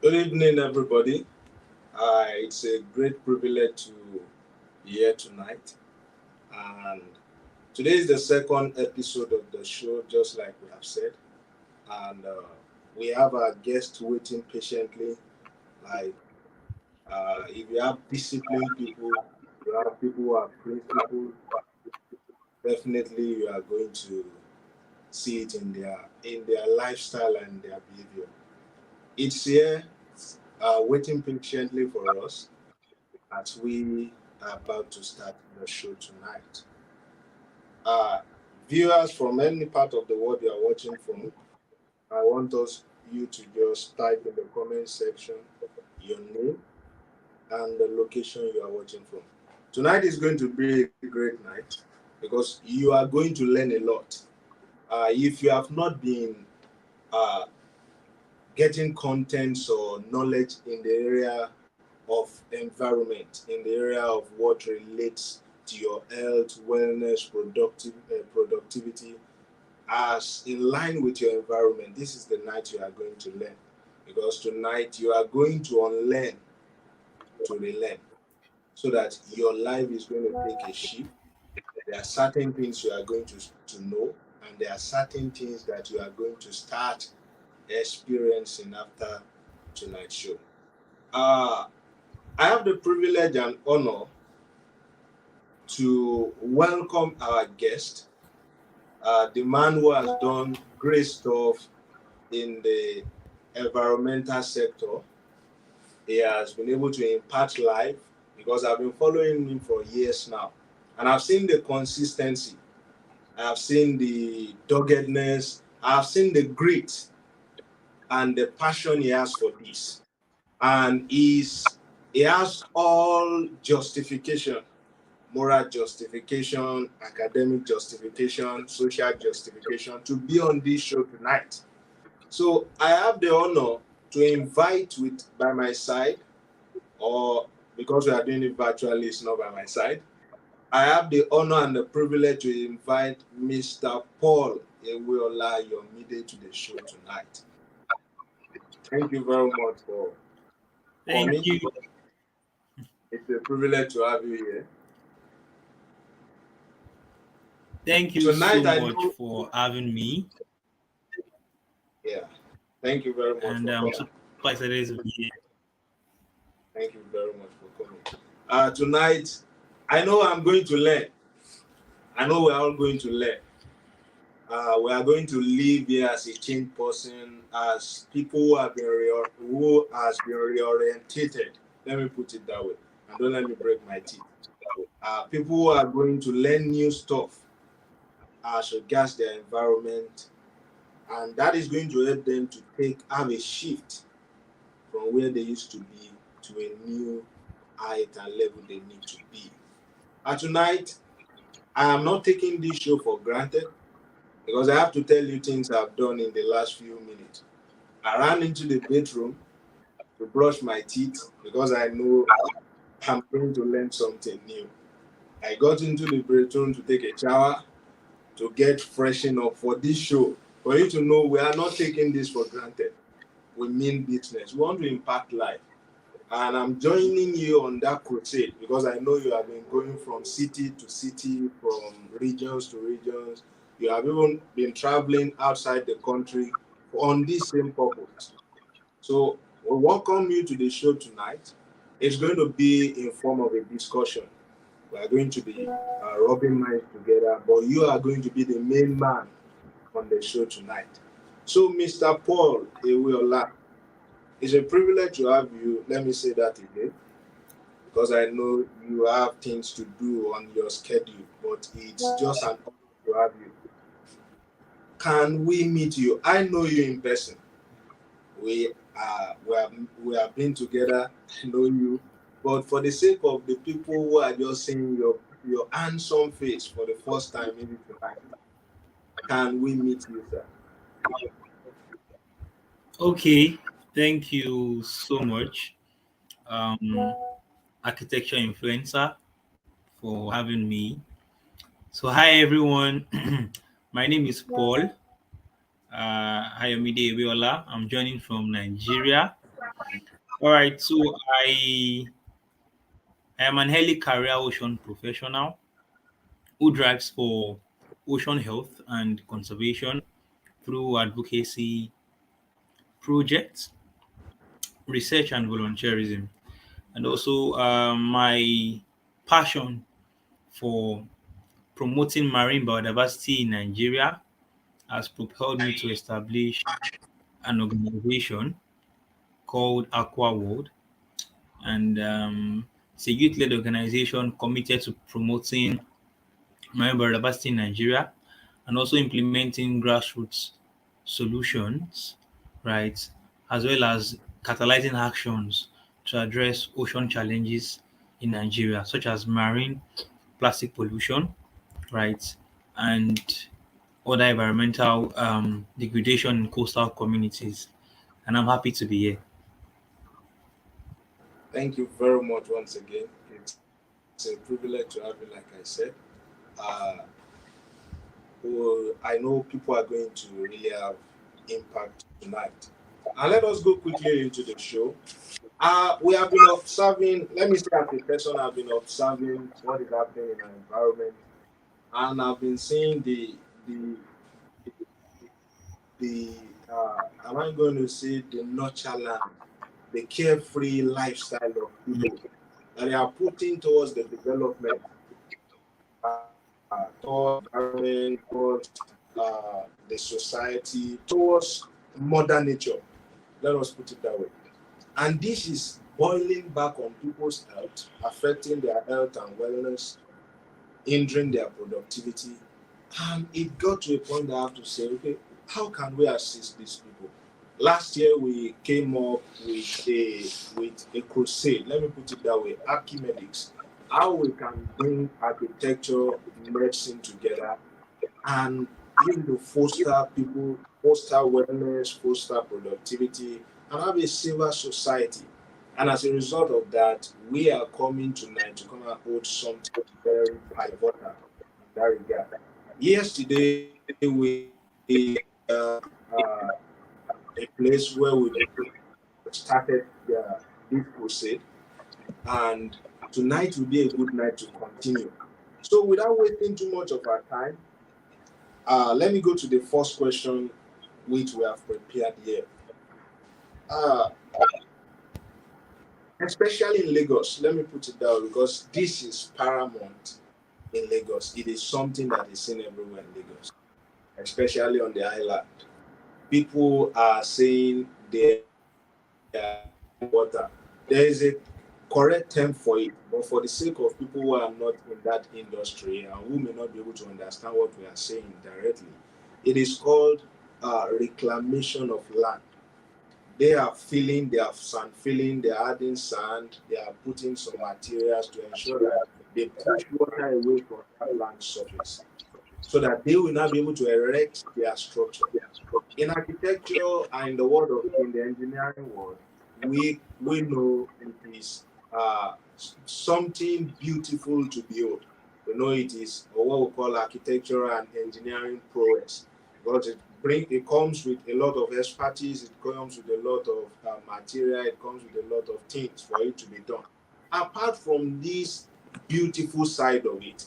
Good evening, everybody. It's a great privilege to be here tonight. And today is the second episode of the show, just like we have said. And we have our guest waiting patiently. Like, if you have disciplined people, you have people who are principled, definitely you are going to see it in their lifestyle and their behavior. It's here, waiting patiently for us as we are about to start the show tonight. Uh, Viewers from any part of the world you are watching from, I want you to just type in the comment section your name and the location you are watching from. Tonight is going to be a great night because you are going to learn a lot. If you have not been uh, getting contents or knowledge in the area of environment, in the area of what relates to your health, wellness, productivity, as in line with your environment, this is the night you are going to learn. Because tonight you are going to unlearn to relearn so that your life is going to take a shift. There are certain things you are going to know, and there are certain things that you are going to start experiencing after tonight's show. Uh, I have the privilege and honor to welcome our guest, the man who has done great stuff in the environmental sector. He has been able to impact life because I've been following him for years now. And I've seen the consistency, I've seen the doggedness, I've seen the grit and the passion he has for this. And he has all justification, moral justification, academic justification, social justification to be on this show tonight. So I have the honor to invite with by my side, or because we are doing it virtually, it's not by my side. I have the honor and the privilege to invite Mr. Paul Ewiola Yomide to the show tonight. Thank you very much for Thank coming. you. It's a privilege to have you here. Thank you so Tonight, I much know, for having me. yeah, thank you very much And for I'm coming. super excited to be here. Thank you very much for coming. Tonight, I know I'm going to learn. I know we're all going to learn. We are going to live here as a changed person, as people who has been reorientated. Let me put it that way, and don't let me break my teeth. People who are going to learn new stuff as regards their environment, and that is going to help them to have a shift from where they used to be to a new height and level they need to be. And tonight, I am not taking this show for granted because I have to tell you things I've done in the last few minutes. I ran into the bedroom to brush my teeth because I know I'm going to learn something new. I got into the bedroom to take a shower, to get freshen up for this show. For you to know, we are not taking this for granted. We mean business. We want to impact life. And I'm joining you on that crusade because I know you have been going from city to city, from regions to regions. You have even been traveling outside the country on this same purpose. So we welcome you to the show tonight. It's going to be in form of a discussion. We are going to be rubbing minds together, but you are going to be the main man on the show tonight. So, Mr. Paul Ewiola, it's a privilege to have you. Let me say that again because I know you have things to do on your schedule, but it's just an honor to have you. Can we meet you? I know you in person. We have been together. I know you, but for the sake of the people who are just seeing your handsome face for the first time, maybe tonight, can we meet you, sir? Okay, thank you so much, um, architecture influencer, for having me. So, hi everyone. My name is Paul Hayomide Ebiola. I'm joining from Nigeria. All right. So I I am an early career ocean professional who drives for ocean health and conservation through advocacy projects, research, and volunteerism. And also, my passion for promoting marine biodiversity in Nigeria has propelled me to establish an organization called Aqua World, and it's a youth-led organization committed to promoting marine biodiversity in Nigeria and also implementing grassroots solutions, right, as well as catalyzing actions to address ocean challenges in Nigeria, such as marine plastic pollution, right, and other environmental degradation in coastal communities. And I'm happy to be here. Thank you very much once again. It's a privilege to have you, like I said. Uh, I know people are going to really have impact tonight. And let us go quickly into the show. We have been observing, let me say as a person, I've been observing what is happening in our environment, and I've been seeing the the am I going to say the nonchalant, the carefree lifestyle of people that they are putting towards the development, towards environment, towards the society, towards mother nature. Let us put it that way. And this is boiling back on people's health, affecting their health and wellness, hindering their productivity. And it got to a point that I have to say, okay, how can we assist these people? Last year we came up with a crusade. Let me put it that way, Archimedics. How we can bring architecture, medicine together and foster people, foster wellness, foster productivity, and have a safer society. And as a result of that, we are coming tonight to come and hold something very pivotal in that regard. Yesterday, we a place where we started this crusade, and tonight will be a good night to continue. So, without wasting too much of our time, let me go to the first question which we have prepared here. Uh, Especially in Lagos, let me put it down because this is paramount in Lagos. It is something that is seen everywhere in Lagos, especially on the island. People are saying they are water. There is a correct term for it, but for the sake of people who are not in that industry and who may not be able to understand what we are saying directly, it is called reclamation of land. They are filling, they are sand filling, they are adding sand, they are putting some materials to ensure that they push water away from that land surface so that they will not be able to erect their structure. In architecture and in the world of in the engineering world, we know it is something beautiful to behold. We know it is what we call architectural and engineering prowess because it comes with a lot of expertise, it comes with a lot of material, it comes with a lot of things for it to be done. Apart from this beautiful side of it,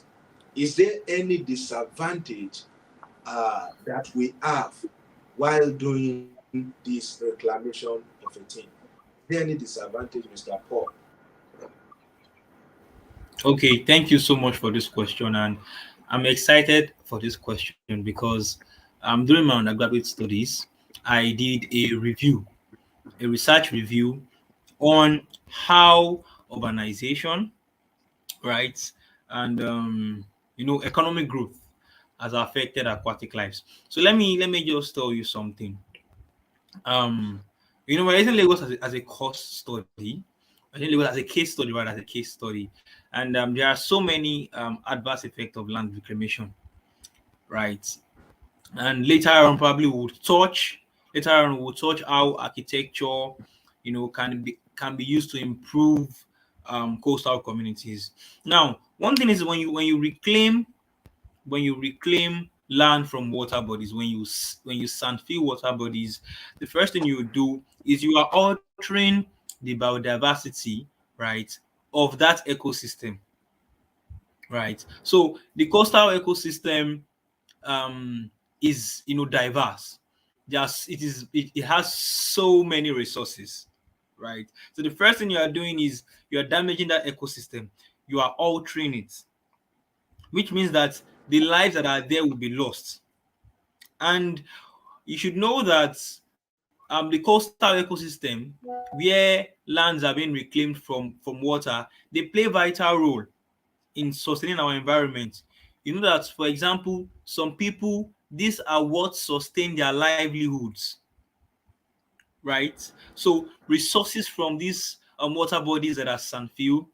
is there any disadvantage that we have while doing this reclamation of a thing? Is there any disadvantage, Mr. Paul? Okay, thank you so much for this question, and I'm excited for this question because during my undergraduate studies, I did a research review on how urbanization, right, and economic growth has affected aquatic lives. So let me just tell you something. Um, we're using Lagos as a cost study. I think Lagos as a case study, rather as a case study, and there are so many adverse effects of land reclamation, right? And later on, probably we'll touch how architecture, can be used to improve coastal communities. Now, one thing is when you reclaim land from water bodies, when you sand fill water bodies, the first thing you do is you are altering the biodiversity, right, of that ecosystem, right? So the coastal ecosystem is, diverse. Just it has so many resources, right? So the first thing you are doing is you are damaging that ecosystem. You are altering it, which means that the lives that are there will be lost. And you should know that the coastal ecosystem, where lands are being reclaimed from water, they play vital role in sustaining our environment. You know that, for example, some people, these are what sustain their livelihoods, right? So resources from these water bodies that are sandfill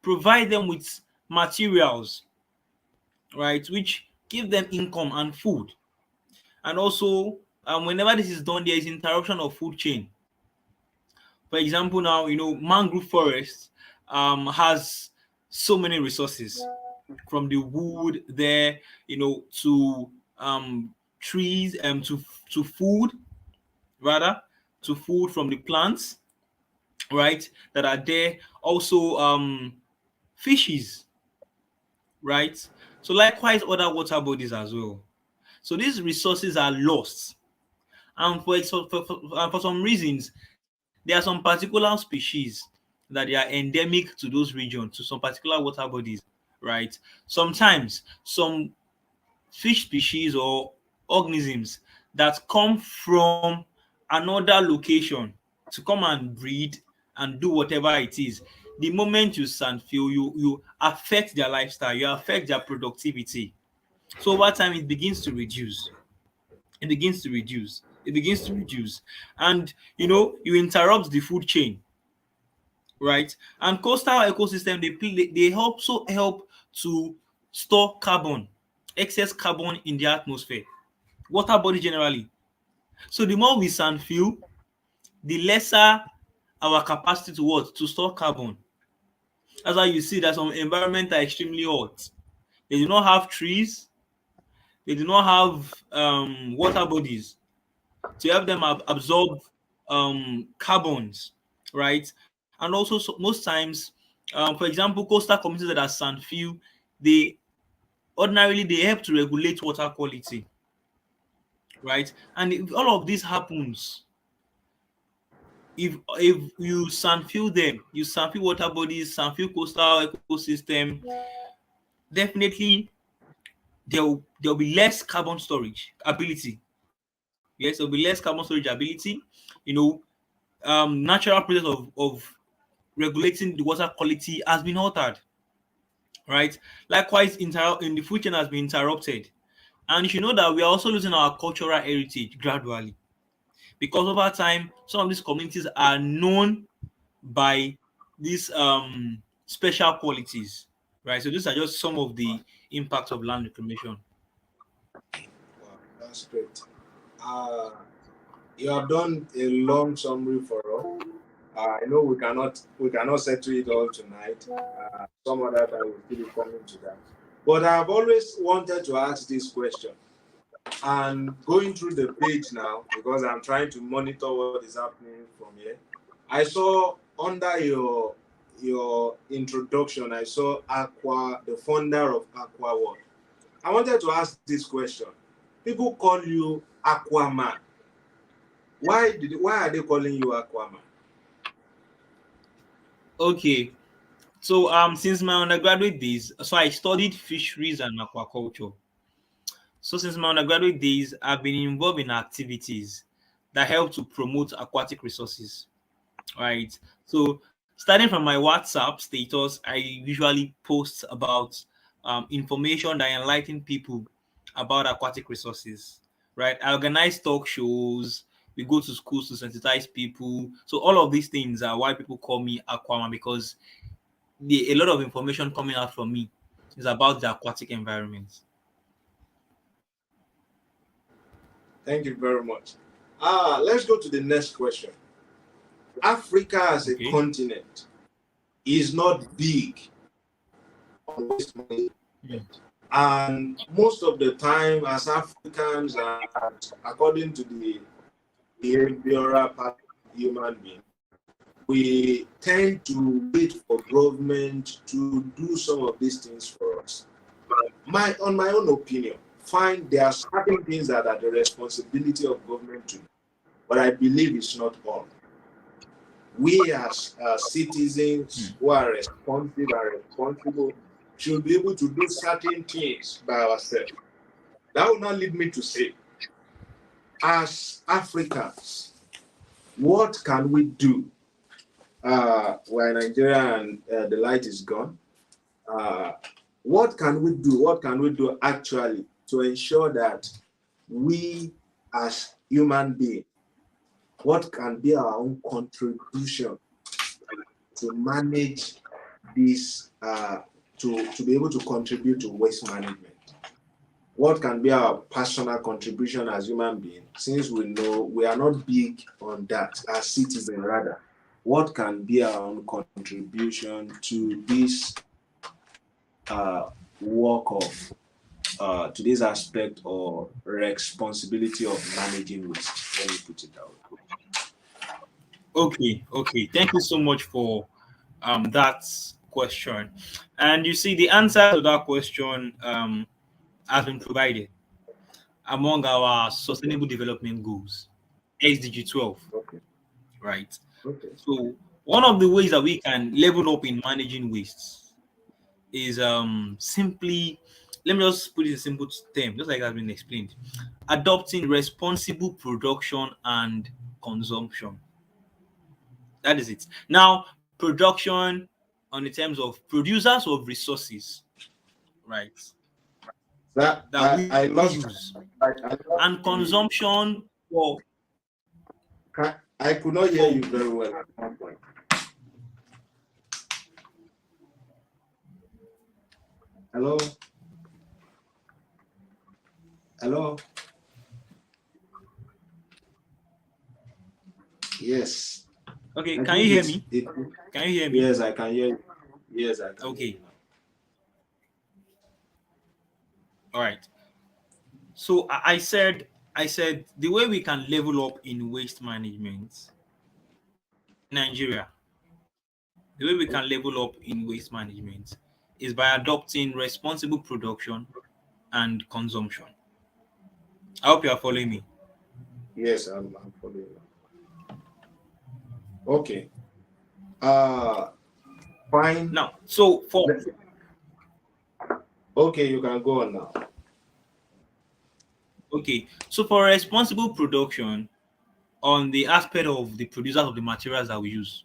provide them with materials, right, which give them income and food. And also, whenever this is done, there is interruption of food chain. For example, now, mangrove forest has so many resources, from the wood there, to trees, to food, rather, to food from the plants, right, that are there. Also, fishes, right? So likewise, other water bodies as well. So these resources are lost, and for some reasons, there are some particular species that they are endemic to those regions, to some particular water bodies, right? Sometimes some fish species or organisms that come from another location to come and breed and do whatever it is. The moment you sandfill, you affect their lifestyle, you affect their productivity. So over time, it begins to reduce. It begins to reduce, and you interrupt the food chain, right? And coastal ecosystem, they also help to store carbon, excess carbon in the atmosphere, water body generally. So the more we sand fill, the lesser our capacity to what? To store carbon. That's why you see that some environments are extremely hot. They do not have trees, they do not have water bodies to help them absorb carbons, right? And also, most times, for example, coastal communities that are sandfill, they ordinarily they help to regulate water quality, right? And if all of this happens, if you sandfill them, you sandfill water bodies, sandfill coastal ecosystem, definitely there'll be less carbon storage ability. Yes, there'll be less carbon storage ability. You know, natural process of regulating the water quality has been altered, right? Likewise, in the food chain has been interrupted. And you should know that we are also losing our cultural heritage gradually, because over time, some of these communities are known by these special qualities, right? So these are just some of the impacts of land reclamation. Wow, that's great. Uh, you have done a long summary for us. I know we cannot settle it all tonight. Some other time we'll still be coming to that. But I've always wanted to ask this question. And going through the page now, because I'm trying to monitor what is happening from here, I saw under your introduction, I saw Aqua, the founder of Aqua World. I wanted to ask this question. People call you Aquaman. Why are they calling you Aquaman? Okay, so since my undergraduate days, so I studied fisheries and aquaculture. So since my undergraduate days, I've been involved in activities that help to promote aquatic resources, right? So starting from my WhatsApp status, I usually post about information that enlighten people about aquatic resources, right? I organize talk shows. We go to schools to sensitize people. So all of these things are why people call me Aquaman, because a lot of information coming out from me is about the aquatic environment. Thank you very much. Let's go to the next question. Africa as a Okay. continent is not big on waste Mm. management. And most of the time, as Africans, and according to the behavioral pattern of human being, we tend to wait for government to do some of these things for us. On my own opinion, fine, there are certain things that are the responsibility of government to do, but I believe it's not all. We as citizens who are responsible should be able to do certain things by ourselves. That will not lead me to say, as Africans, what can we do? We're in Nigeria and the light is gone. Uh, what can we do? What can we do actually to ensure that we as human beings, what can be our own contribution to manage this, to be able to contribute to waste management? What can be our personal contribution as human beings, since we know we are not big on that as citizens rather? What can be our own contribution to this work of to this aspect or responsibility of managing waste? Let me put it that way. Okay. Thank you so much for that question. And you see, the answer to that question has been provided among our Okay, Sustainable Development Goals, SDG 12, okay, right? okay. So one of the ways that we can level up in managing wastes is simply, let me just put it in simple terms, just like has been explained, adopting responsible production and consumption. That is it. Now, production on the terms of producers of resources, right, That that we I lost. use, I lost and the. consumption for I could not hear for you very well at one point. Hello, hello. Yes, okay, I can you think hear it's me? it. Can you hear me? Yes, I can hear you. Yes, I can hear you Okay, now. all right. So I said the way we can level up in waste management in Nigeria, the way we can level up in waste management is by adopting responsible production and consumption. I hope you are following me. Yes, I'm following you. Okay. Uh Fine. Now, so for Le- Okay, you can go on now. okay, so for responsible production on the aspect of the producers of the materials that we use,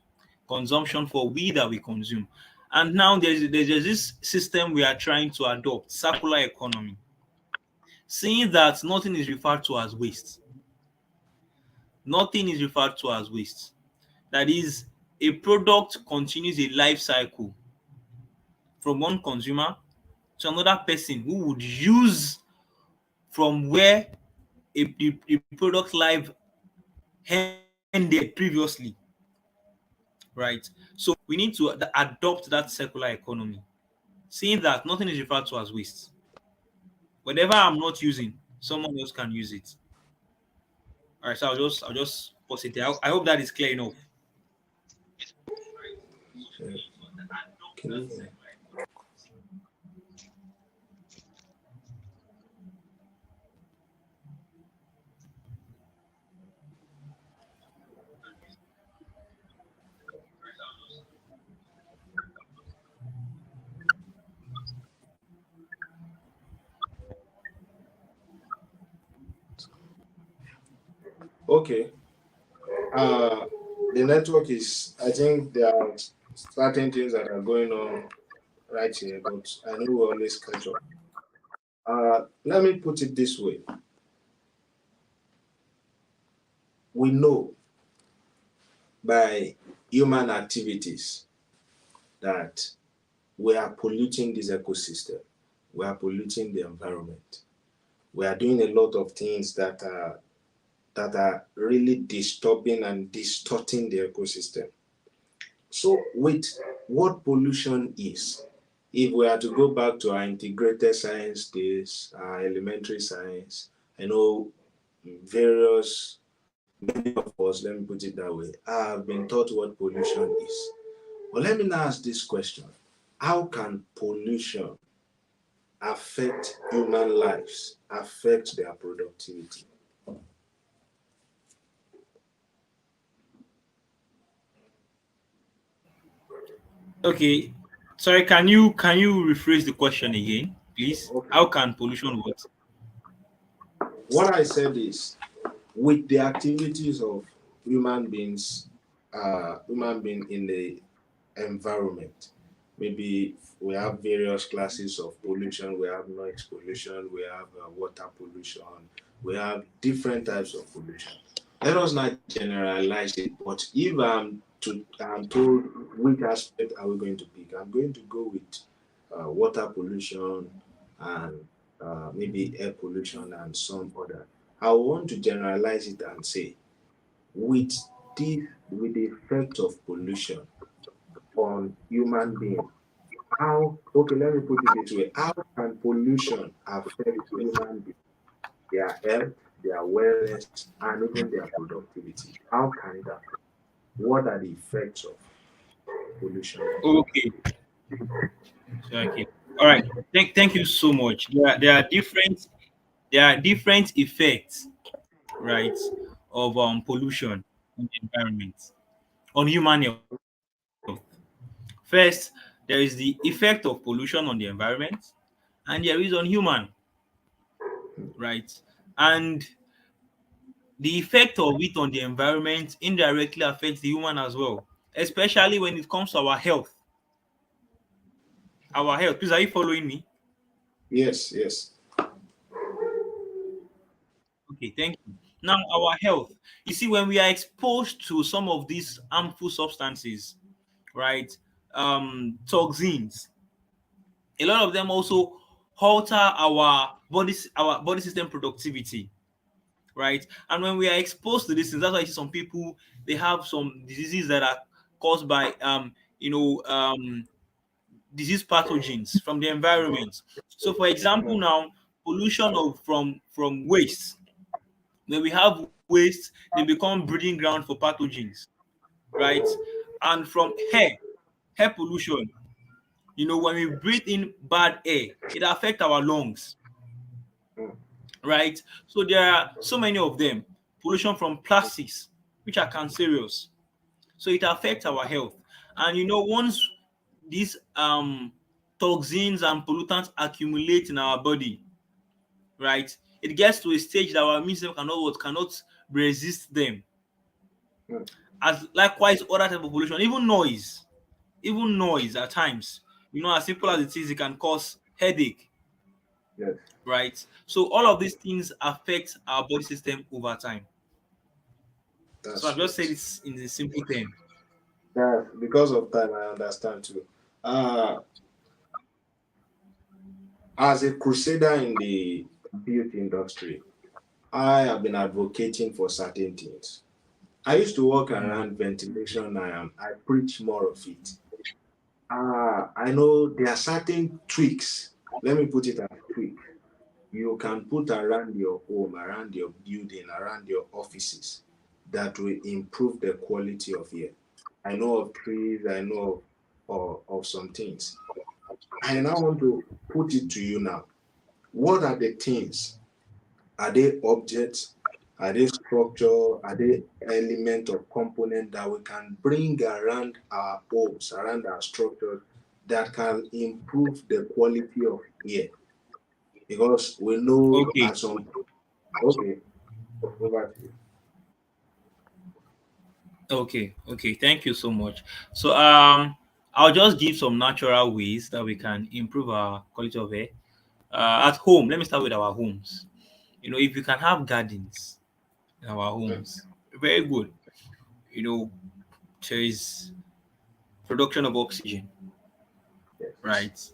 consumption for we that we consume, and now there's this system we are trying to adopt, circular economy, seeing that nothing is referred to as waste. Nothing is referred to as waste. That is, a product continues a life cycle from one consumer to another person who would use from where the product life ended previously, right? So we need to adopt that circular economy, seeing that nothing is referred to as waste. Whatever I'm not using, someone else can use it. All right, so I'll just pause it there. I hope that is clear enough. Can you hear? Okay. Uh, the network is. I think there are certain things that are going on right here, but I know we always catch up. Let me put it this way: we know by human activities that we are polluting this ecosystem, we are polluting the environment, we are doing a lot of things that are really disturbing and distorting the ecosystem. So, with what pollution is, if we are to go back to our integrated science days, our elementary science, I know various many of us us, let me put it that way, have been taught what pollution is. But let me now ask this question: how can pollution affect human lives, affect their productivity? Okay. Sorry, can you rephrase the question again, please? Okay. How can pollution what? What I said is, with the activities of human beings, human being in the environment. Maybe we have various classes of pollution. We have noise pollution. We have water pollution. We have different types of pollution. Let us not generalize it. But if I'm told which aspect are we going to pick, I'm going to go with water pollution and maybe air pollution and some other. I want to generalize it and say, with with the effect of pollution on human being, how, okay, let me put it this way: how can pollution affect human being, their health, their wellness, and even their productivity? How can that? What are the effects of pollution on human Okay. being? Okay. All right. Thank you so much. There are different effects, right, of pollution on the environment, on human health. First, there is the effect of pollution on the environment, and there is on human, right? And the effect of it on the environment indirectly affects the human as well, especially when it comes to our health. Our health. Please, are you following me? Yes, yes. Okay, thank you. Now, our health. You see, when we are exposed to some of these harmful substances, right? Toxins, a lot of them also alter our body system productivity, right? And when we are exposed to these things, that's why you see some people, they have some diseases that are caused by you know disease pathogens from the environment. So for example Mm, now, pollution of from waste. When we have waste, they become breeding ground for pathogens, right? And from air pollution, when we breathe in bad air, it affects our lungs, mm, right? So there are so many of them. Pollution from plastics, which are cancerous. So it affects our health. And once these toxins and pollutants accumulate in our body, right, it gets to a stage that our immune system cannot resist them. mm. As likewise other type of pollution, even noise at times, as simple as it is, it can cause headache, Yes, right? So all of these things affect our body system over time. So that's I've just said great. this in a simple term. That because of time, I understand too. Uh, as a crusader in the beauty industry, I have been advocating for certain things. I used to work Mm. around ventilation. I preach more of it. I know there are certain tweaks. Let me put it as tweak. You can put around your home, around your building, around your offices that will improve the quality of air. I know of trees. I know of some things. I now want to put it to you now. What are the things? Are they objects? Are they structure? Are they element or component that we can bring around our homes, around our structures that can improve the quality of air? Because we know Okay. at some, okay, over to you. Okay. Thank you so much. So I'll just give some natural ways that we can improve our quality of air. At home, let me start with our homes. If you can have gardens in our Mm, homes, very good. You know, there is production of oxygen, yes. right?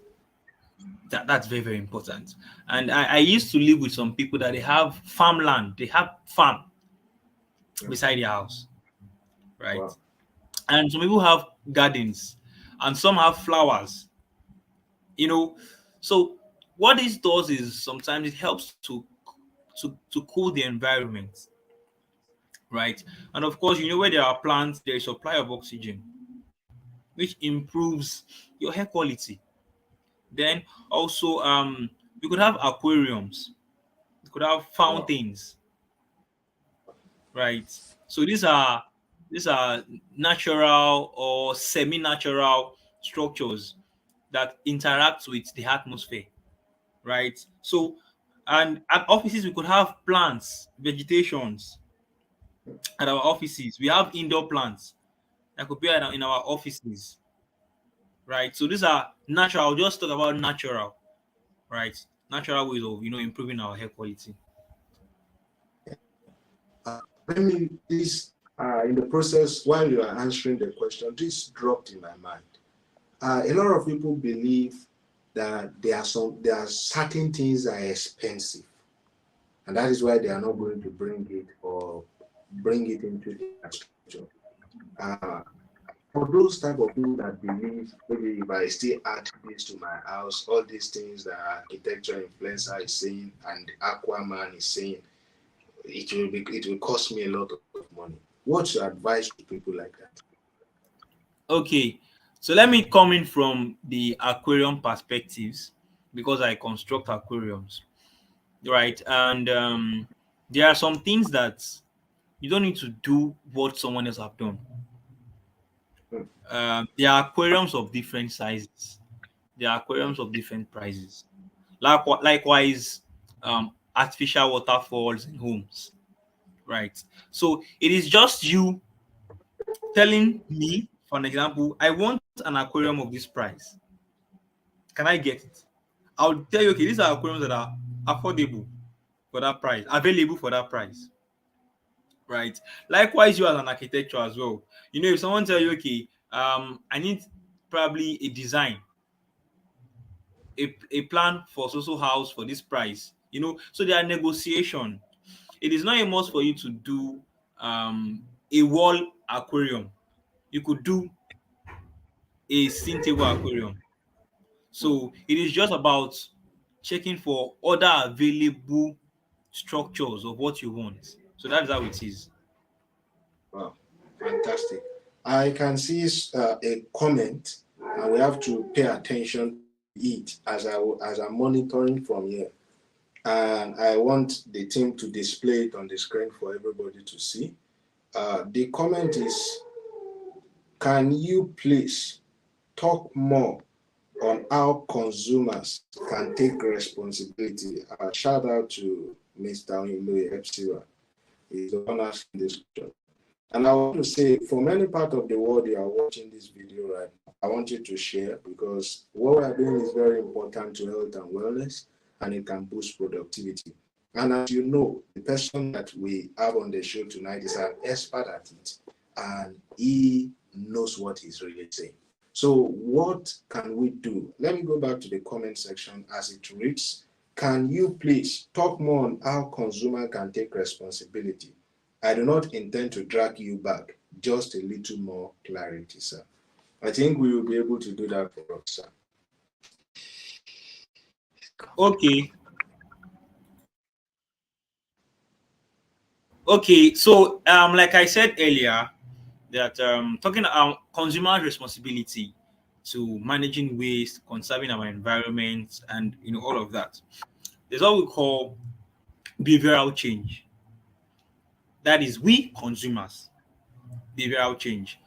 That's very, very important. And I used to live with some people that they have farmland, they have farm Mm, beside their house, right? wow. And some people have gardens, and some have flowers, you know. So what this does is sometimes it helps to cool the environment, right? And of course, where there are plants, there is supply of oxygen, which improves your hair quality. Then also, we could have aquariums, we could have Wow. fountains, right? So these are natural or semi-natural structures that interact with the atmosphere, right? So, and at offices we could have plants, vegetations. At our offices we have indoor plants that could be in our offices, right? So these are natural. I'll just talk about natural, right? Natural ways of improving our hair quality. Let me this in the process while you are answering the question, this dropped in my mind. A lot of people believe that there are certain things that are expensive, and that is why they are not going to bring it into their structure. Uh, for those type of people that believe maybe if I still add this to my house, all these things that architecture influencer is saying and Aquaman is saying, it will cost me a lot of money. What's your advice to people like that? Okay, so let me come in from the aquarium perspectives because I construct aquariums, right? And there are some things that you don't need to do what someone else have done. Hmm. There are aquariums of different sizes. There are aquariums of different prices. Likewise, artificial waterfalls in homes, right? So it is just you telling me, for an example, I want an aquarium of this price. Can I get it? I'll tell you, okay, these are aquariums that are affordable for that price, available for that price, right? Likewise, you as an architecture as well. If someone tell you, okay, I need probably a design, a plan for social house for this price, so there are negotiation. It is not a must for you to do a wall aquarium. You could do a scene table aquarium. So it is just about checking for other available structures of what you want. So that is how it is. Wow, fantastic. I can see a comment, and we have to pay attention to it as I'm monitoring from here. And I want the team to display it on the screen for everybody to see. The comment is, can you please talk more on how consumers can take responsibility? Shout out to Mr. Louis Epsiwa. He's the one asking this question. And I want to say, for many parts of the world you are watching this video right now, I want you to share because what we are doing is very important to health and wellness, and it can boost productivity. And as you know, the person that we have on the show tonight is an expert at it, and he knows what he's really saying. So, what can we do? Let me go back to the comment section as it reads. Can you please talk more on how consumer can take responsibility? I do not intend to drag you back, just a little more clarity, sir. I think we will be able to do that for us, sir. Okay. Okay. So like I said earlier, that talking about consumer responsibility to managing waste, conserving our environment, and all of that. There's what we call behavioral change. That is we consumers, behavioral change.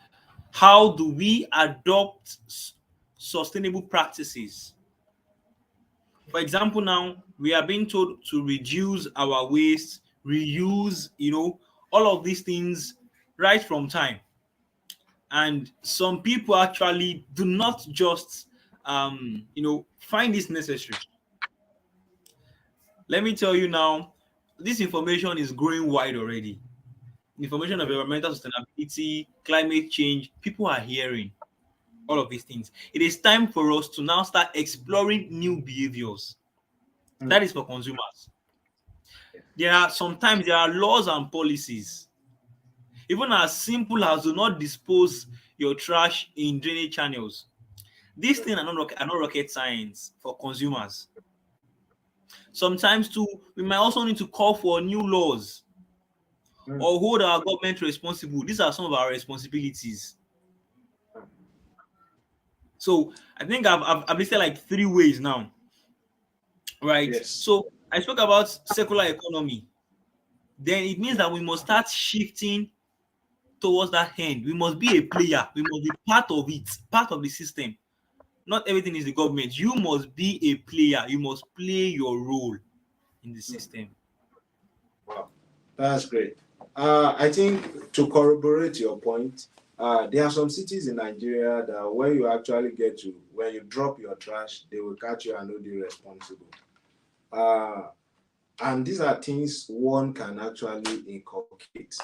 How do we adopt sustainable practices? For example, now we are being told to reduce our waste, reuse, all of these things right from time. And some people actually do not just, find this necessary. Let me tell you now, this information is growing wide already. Information of environmental sustainability, climate change, people are hearing all of these things. It is time for us to now start exploring new behaviors. That is for consumers. There are laws and policies, even as simple as do not dispose your trash in drainage channels. These things are not rocket science for consumers. Sometimes too, we might also need to call for new laws mm, or hold our government responsible. These are some of our responsibilities. So I think I've listed like 3 ways now, right? yes. So I spoke about circular economy. Then it means that we must start shifting towards that end. We must be a player. We must be part of it, part of the system. Not everything is the government. You must be a player. You must play your role in the Mm, system. wow, that's great. I think to corroborate your point, there are some cities in Nigeria that when you actually get to, when you drop your trash, they will catch you and hold you responsible. Uh, and these are things one can actually inculcate.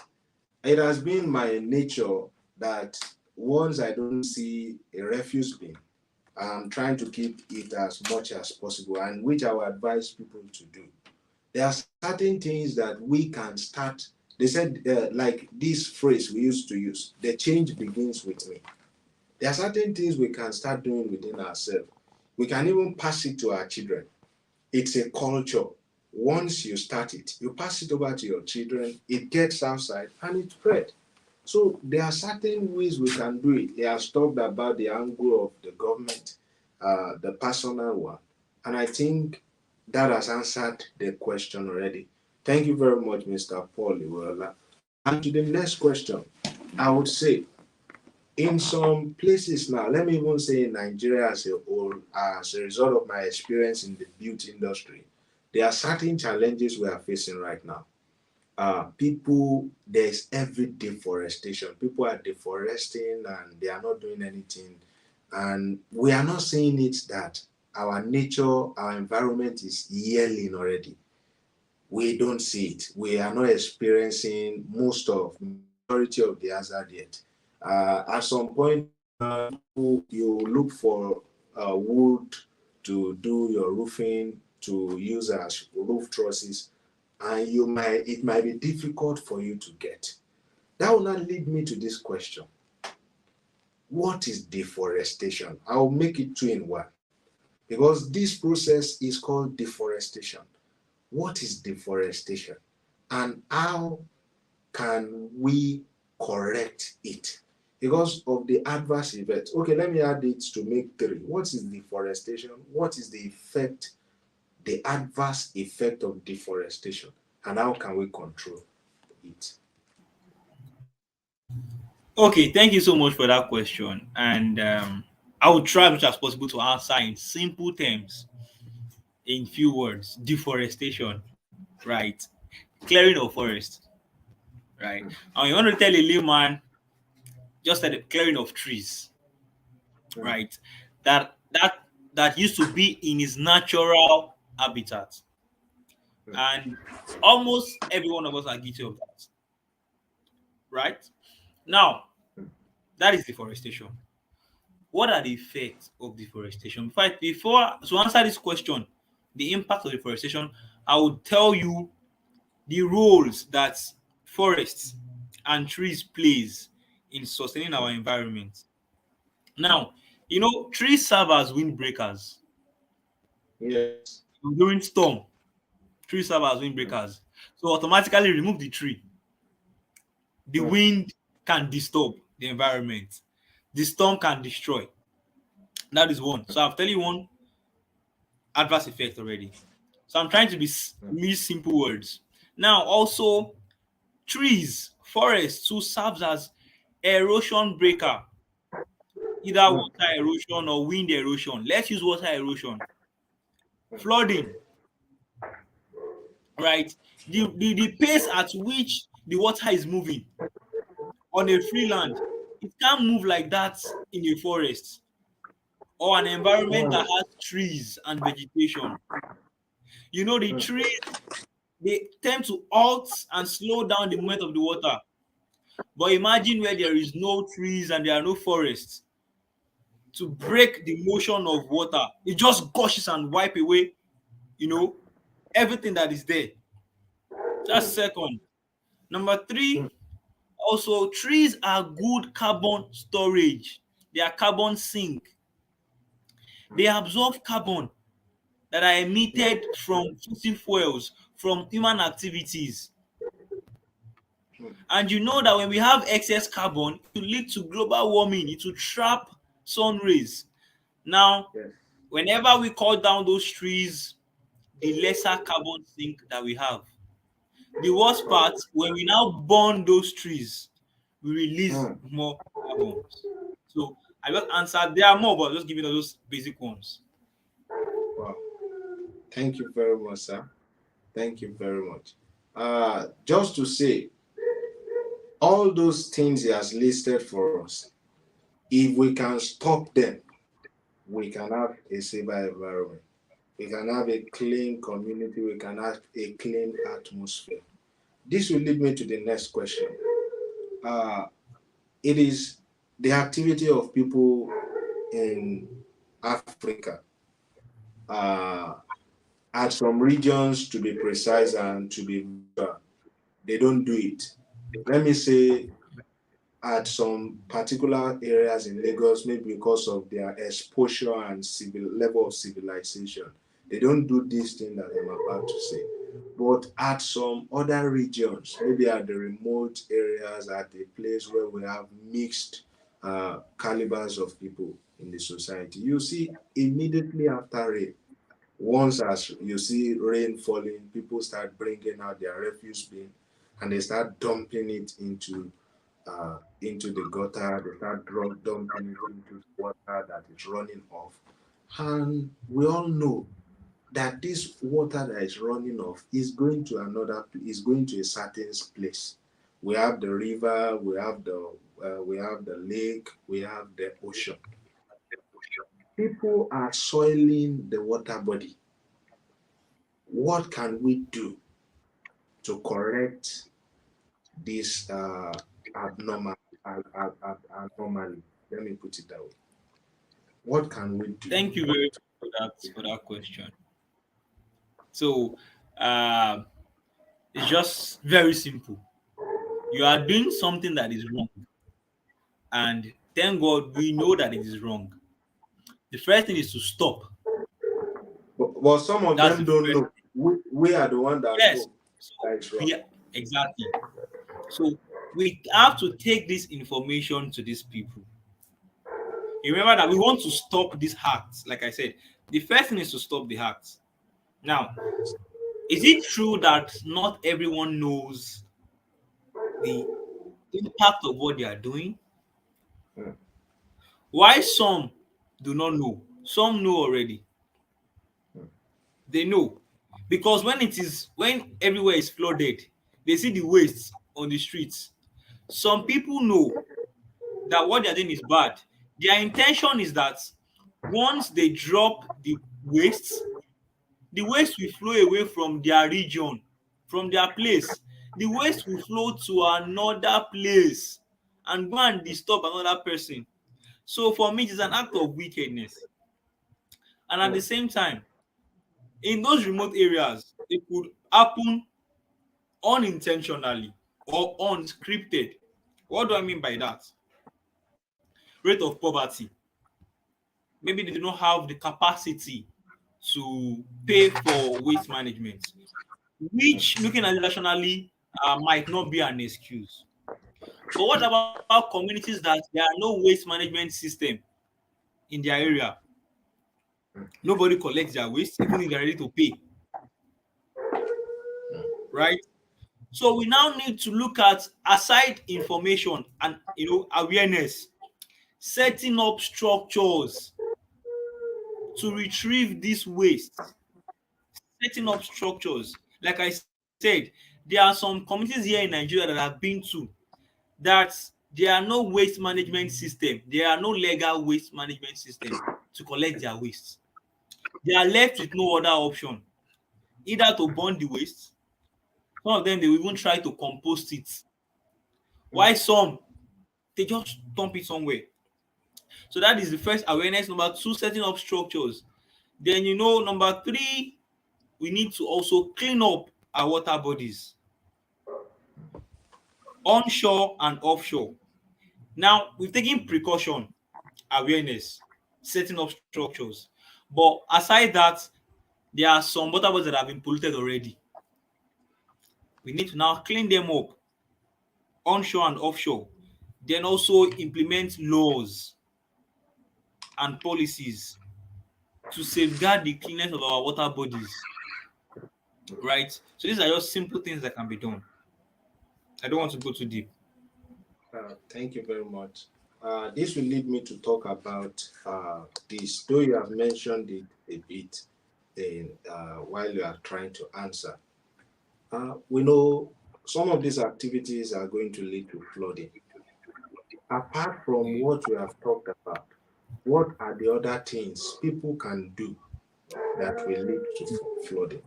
It has been my nature that once I don't see a refuse bin, I'm trying to keep it as much as possible, and which I would advise people to do. There are certain things that we can start. They said, like this phrase we used to use, the change begins with me. There are certain things we can start doing within ourselves. We can even pass it to our children. It's a culture. Once you start it, you pass it over to your children, it gets outside and it spread. So there are certain ways we can do it. He has talked about the angle of the government, the personal one, and I think that has answered the question already. Thank you very much, Mr. Paul Iwola. And to the next question, I would say in some places now, let me even say in Nigeria as a whole, as a result of my experience in the beauty industry, there are certain challenges we are facing right now. People, there's every deforestation. People are deforesting and they are not doing anything. And we are not saying it that our nature, our environment is yelling already. We don't see it. We are not experiencing most of majority of the hazard yet. At some point, you look for wood to do your roofing, to use as roof trusses, and it might be difficult for you to get. That will not lead me to this question: what is deforestation? I'll make it two in one because this process is called deforestation. What is deforestation, and how can we correct it? Because of the adverse effects. Okay, let me add it to make three. What is deforestation? What is the effect, the adverse effect of deforestation? And how can we control it? Okay, thank you so much for that question. And I will try as much as possible to answer in simple terms, in few words. Deforestation, right? Clearing of forest, right? Mm, And you want to tell a layman just like the clearing of trees, mm, right? That used to be in its natural habitat, mm, and almost every one of us are guilty of that, right? Now, mm, that is deforestation. What are the effects of deforestation? Before to answer this question, the impact of deforestation, I would tell you the roles that forests and trees plays in sustaining our mm. environment. Now, trees serve as windbreakers. Yes. During storm, trees serve as Mm, windbreakers. So automatically remove the tree. The mm, wind can disturb the environment. The storm can destroy. That is one. So I've tell you one adverse effect already. So I'm trying to mm, use simple words. Now, also trees, forests too serves as erosion breaker, either mm, water erosion or wind erosion. Let's use water erosion. mm, Flooding, right? The pace at which the water is moving on a free land, it can't move like that in a forest or an environment that mm, has trees and vegetation. The mm, trees, they tend to halt and slow down the movement of the water. But imagine where there is no trees and there are no forests to break the motion of water. It just gushes and wipe away, you know, everything that is there. That's second. Number mm, three, also trees are good carbon storage. They are carbon sink. They absorb carbon that are emitted from fossil fuels, from human activities. And you know that when we have excess carbon, it will lead to global warming, it will trap sun rays. Now, Yes. whenever we cut down those trees, the lesser carbon sink that we have. The worst part, when we now burn those trees, we release Hmm. more carbons. So I just answered. There are more, but just giving us those basic ones. Wow. Thank you very much, sir. Thank you very much. Just to say, all those things he has listed for us, if we can stop them, we can have a safer environment. We can have a clean community. We can have a clean atmosphere. This will lead me to the next question. Uh, it is the activity of people in Africa, uh, at some regions to be precise and to be sure, they don't do it. Let me say at some particular areas in Lagos, maybe because of their exposure and civil level of civilization, they don't do this thing that I'm about to say. But at some other regions, maybe at the remote areas, at a place where we have mixed calibers of people in the society, you see immediately after rain, once as you see rain falling, people start bringing out their refuse bin and they start dumping it into the gutter. They start dumping it into the water that is running off. And we all know that this water that is running off is going to is going to a certain place. We have the river, we have the lake, we have the ocean. People are soiling the water body. What can we do to correct this anomaly? Let me put it that way. What can we do? Thank you very much for that question. So, uh, it's just very simple. You are doing something that is wrong, and thank God we know that it is wrong. The first thing is to stop. But some of That's them the don't first. know. We are the one that Yes. know So that it's wrong. we exactly. So we have to take this information to these people. You remember that we want to stop these acts. Like I said, the first thing is to stop the acts. Now, is it true that not everyone knows the impact of what they are doing? Mm, Why some do not know? Some know already. mm, They know. Because when everywhere is flooded, they see the waste on the streets. Some people know that what they're doing is bad. Their intention is that once they drop the waste will flow away from their region, from their place. The waste will flow to another place and go and disturb another person. So for me, it's an act of wickedness. And at the mm. same time, in those remote areas, it could happen unintentionally or unscripted. What do I mean by that? Rate of poverty. Maybe they do not have the capacity to pay for waste management, which looking at it rationally might not be an excuse. But what about communities that there are no waste management system in their area? Nobody collects their waste, even if they're ready to pay, right? So we now need to look at aside information and awareness, setting up structures to retrieve this waste, setting up structures. Like I said, there are some communities here in Nigeria that I've been to that there are no waste management system. There are no legal waste management system to collect their waste. They are left with no other option, either to burn the waste. Some of them they will even try to compost it. While some they just dump it somewhere. So that is the first awareness. Number two, setting up structures. Then number three, we need to also clean up our water bodies, onshore and offshore. Now we've taken precaution, awareness, setting up structures. But aside that, there are some water bodies that have been polluted already. We need to now clean them up. onshore and offshore. Then also implement laws and policies to safeguard the cleanness of our water bodies, right? So these are just simple things that can be done. I don't want to go too deep. Thank you very much. This will lead me to talk about this, though you have mentioned it a bit while you are trying to answer. We know some of these activities are going to lead to flooding. Apart from what we have talked about, what are the other things people can do that will lead to flooding?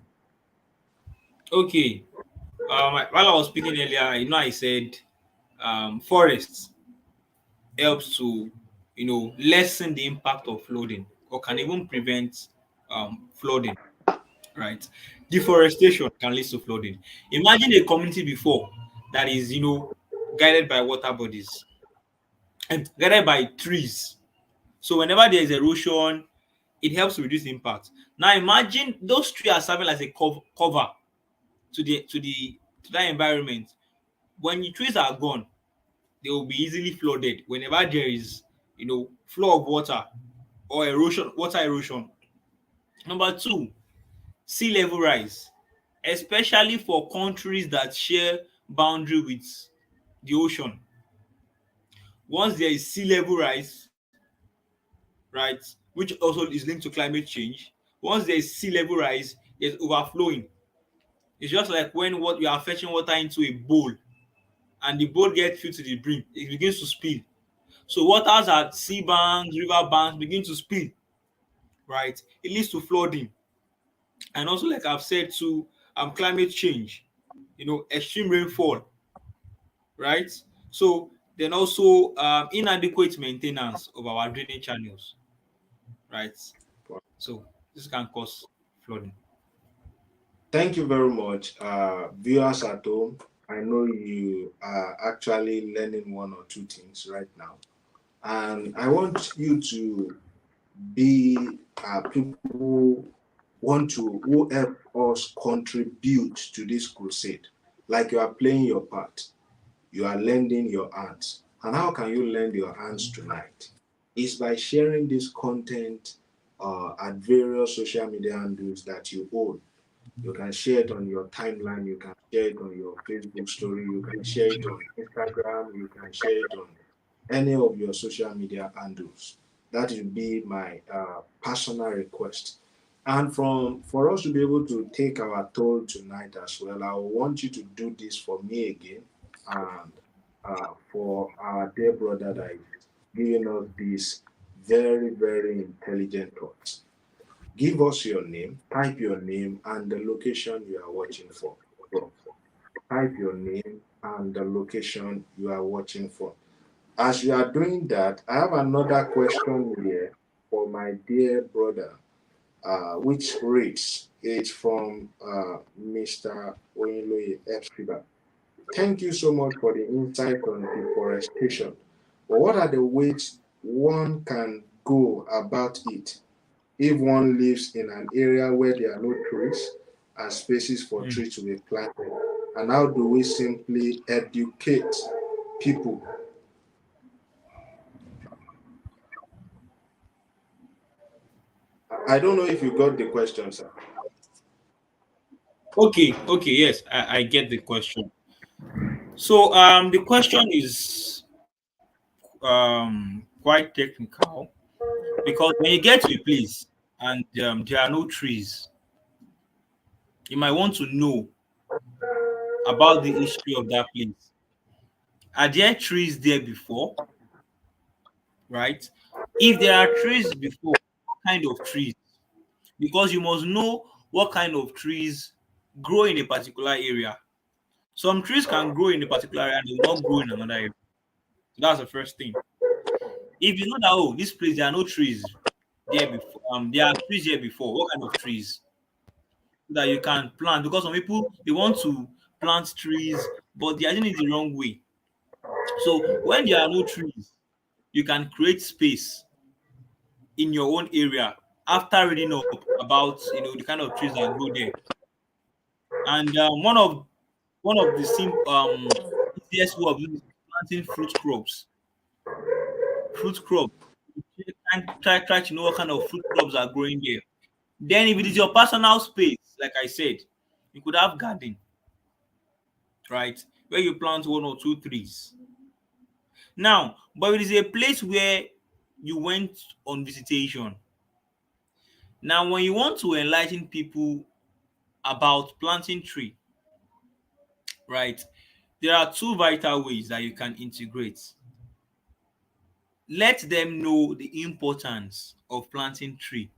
Okay. While I was speaking earlier, I said forests helps to lessen the impact of flooding or can even prevent flooding, right? Deforestation can lead to flooding. Imagine a community before that is guided by water bodies and guided by trees. So whenever there is erosion, it helps to reduce the impact. Now imagine those trees are serving as a cover to that environment. When the trees are gone, they will be easily flooded whenever there is flow of water or erosion, water erosion. Number two, sea level rise, especially for countries that share boundary with the ocean. Once there is sea level rise, right, which also is linked to climate change, once there is sea level rise, there's overflowing. It's just like when what you are fetching water into a bowl and the bowl gets filled to the brim, it begins to spill. So waters at sea banks, river banks begin to spill, right? It leads to flooding. And also, like I've said, to climate change, extreme rainfall, right? So then also inadequate maintenance of our drainage channels, right? So this can cause flooding. Thank you very much. Viewers at home, I know you are actually learning one or two things right now. And I want you to be people who help us contribute to this crusade. Like you are playing your part, you are lending your hands. And how can you lend your hands tonight? It's by sharing this content at various social media handles that you own. You can share it on your timeline, you can share it on your Facebook story, you can share it on Instagram, you can share it on any of your social media handles. That will be my personal request. And for us to be able to take our toll tonight as well, I want you to do this for me again and for our dear brother that is giving us these very, very intelligent thoughts. Give us your name, type your name and the location you are watching from. Type your name and the location you are watching from. As you are doing that, I have another question here for my dear brother, which reads, it's from Mr. Oyinloye Epsiba. Thank you so much for the insight on deforestation. But what are the ways one can go about it if one lives in an area where there are no trees and spaces for Mm. trees to be planted? And how do we simply educate people? I don't know if you got the question, sir. Okay, yes, I get the question. So the question is quite technical because when you get to a place and there are no trees, you might want to know about the history of that place. Are there trees there before? Right? If there are trees before, what kind of trees? Because you must know what kind of trees grow in a particular area. Some trees can grow in a particular area and they will not grow in another area. So that's the first thing. If you know that this place there are no trees there before, there are trees here before. What kind of trees? So that you can plant because some people they want to plant trees, but they are doing it the wrong way. So when there are no trees, you can create space in your own area after reading up about the kind of trees that grow there. And one of the easiest way of doing is planting fruit crops. Fruit crops. And try to know what kind of fruit crops are growing there. Then if it is your personal space, like I said, you could have garden, right? Where you plant one or two trees. Now, but it is a place where you went on visitation. Now, when you want to enlighten people about planting tree, right? There are two vital ways that you can integrate. Let them know the importance of planting tree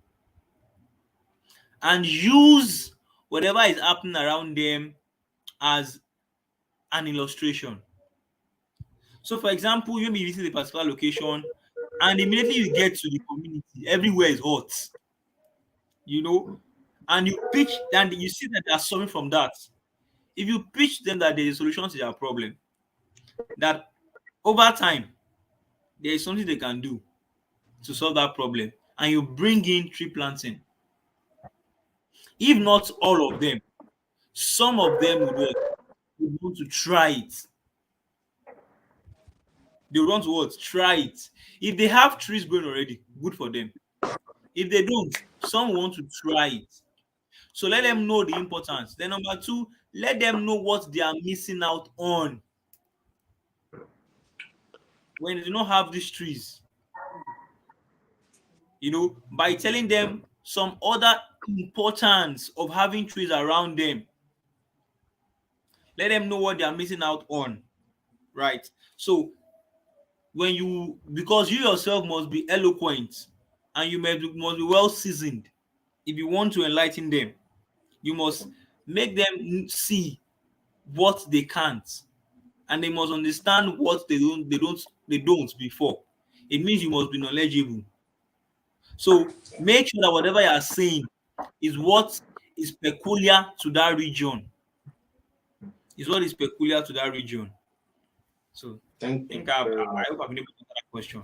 and use whatever is happening around them as an illustration. So, for example, you may visit a particular location and immediately you get to the community, everywhere is hot, you know, and you pitch and you see that they are suffering from that. If you pitch them that there is a solution to their problem, that over time there is something they can do to solve that problem, and you bring in tree planting, if not all of them, some of them would want to try it. They would want to what? Try it. If they have trees growing already, good for them. If they don't, some want to try it. So let them know the importance. Then number two, let them know what they are missing out on when they do not have these trees. By telling them some other importance of having trees around them. Let them know what they are missing out on, right? So because you yourself must be eloquent and you must be well seasoned. If you want to enlighten them, you must make them see what they can't, and they must understand what they don't before. It means you must be knowledgeable. So make sure that whatever you are saying is what is peculiar to that region. Is what is peculiar to that region. So Thank I you think I very much. hope I've been able to answer that question.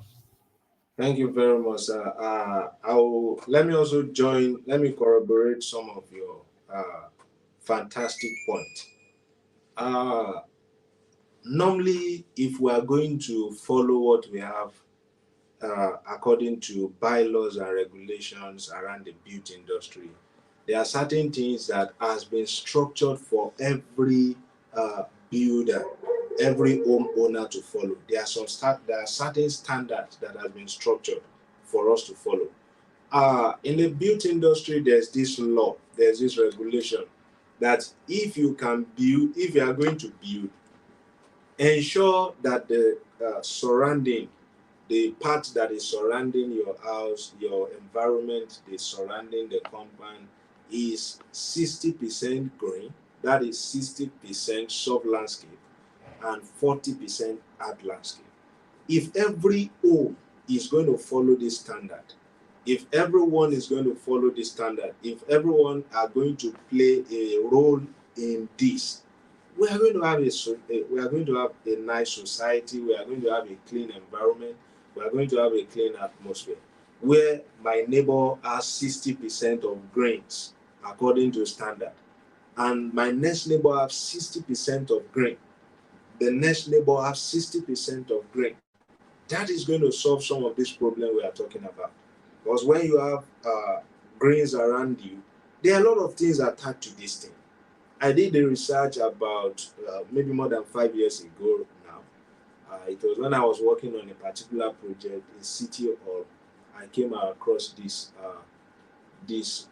Thank you very much, sir. Let me also join. Let me corroborate some of your fantastic point. Uh, Normally, if we are going to follow what we have according to bylaws and regulations around the built industry, there are certain things that has been structured for every builder, every homeowner to follow. There are certain standards that have been structured for us to follow. In the built industry, there's this law, there's this regulation that if you are going to build, ensure that the part that is surrounding your house, your environment, the surrounding the compound is 60% green. That is 60% soft landscape and 40% hard landscape. If every home is going to follow this standard, if everyone is going to follow this standard, if everyone are going to play a role in this, we are going to have we are going to have a nice society. We are going to have a clean environment. We are going to have a clean atmosphere where my neighbor has 60% of grains according to standard, and my next neighbor has 60% of grain. The next neighbor has 60% of grain. That is going to solve some of this problem we are talking about. Because when you have grains around you, there are a lot of things attached to this thing. I did a research about maybe more than 5 years ago now. It was when I was working on a particular project in City Hall. I came across this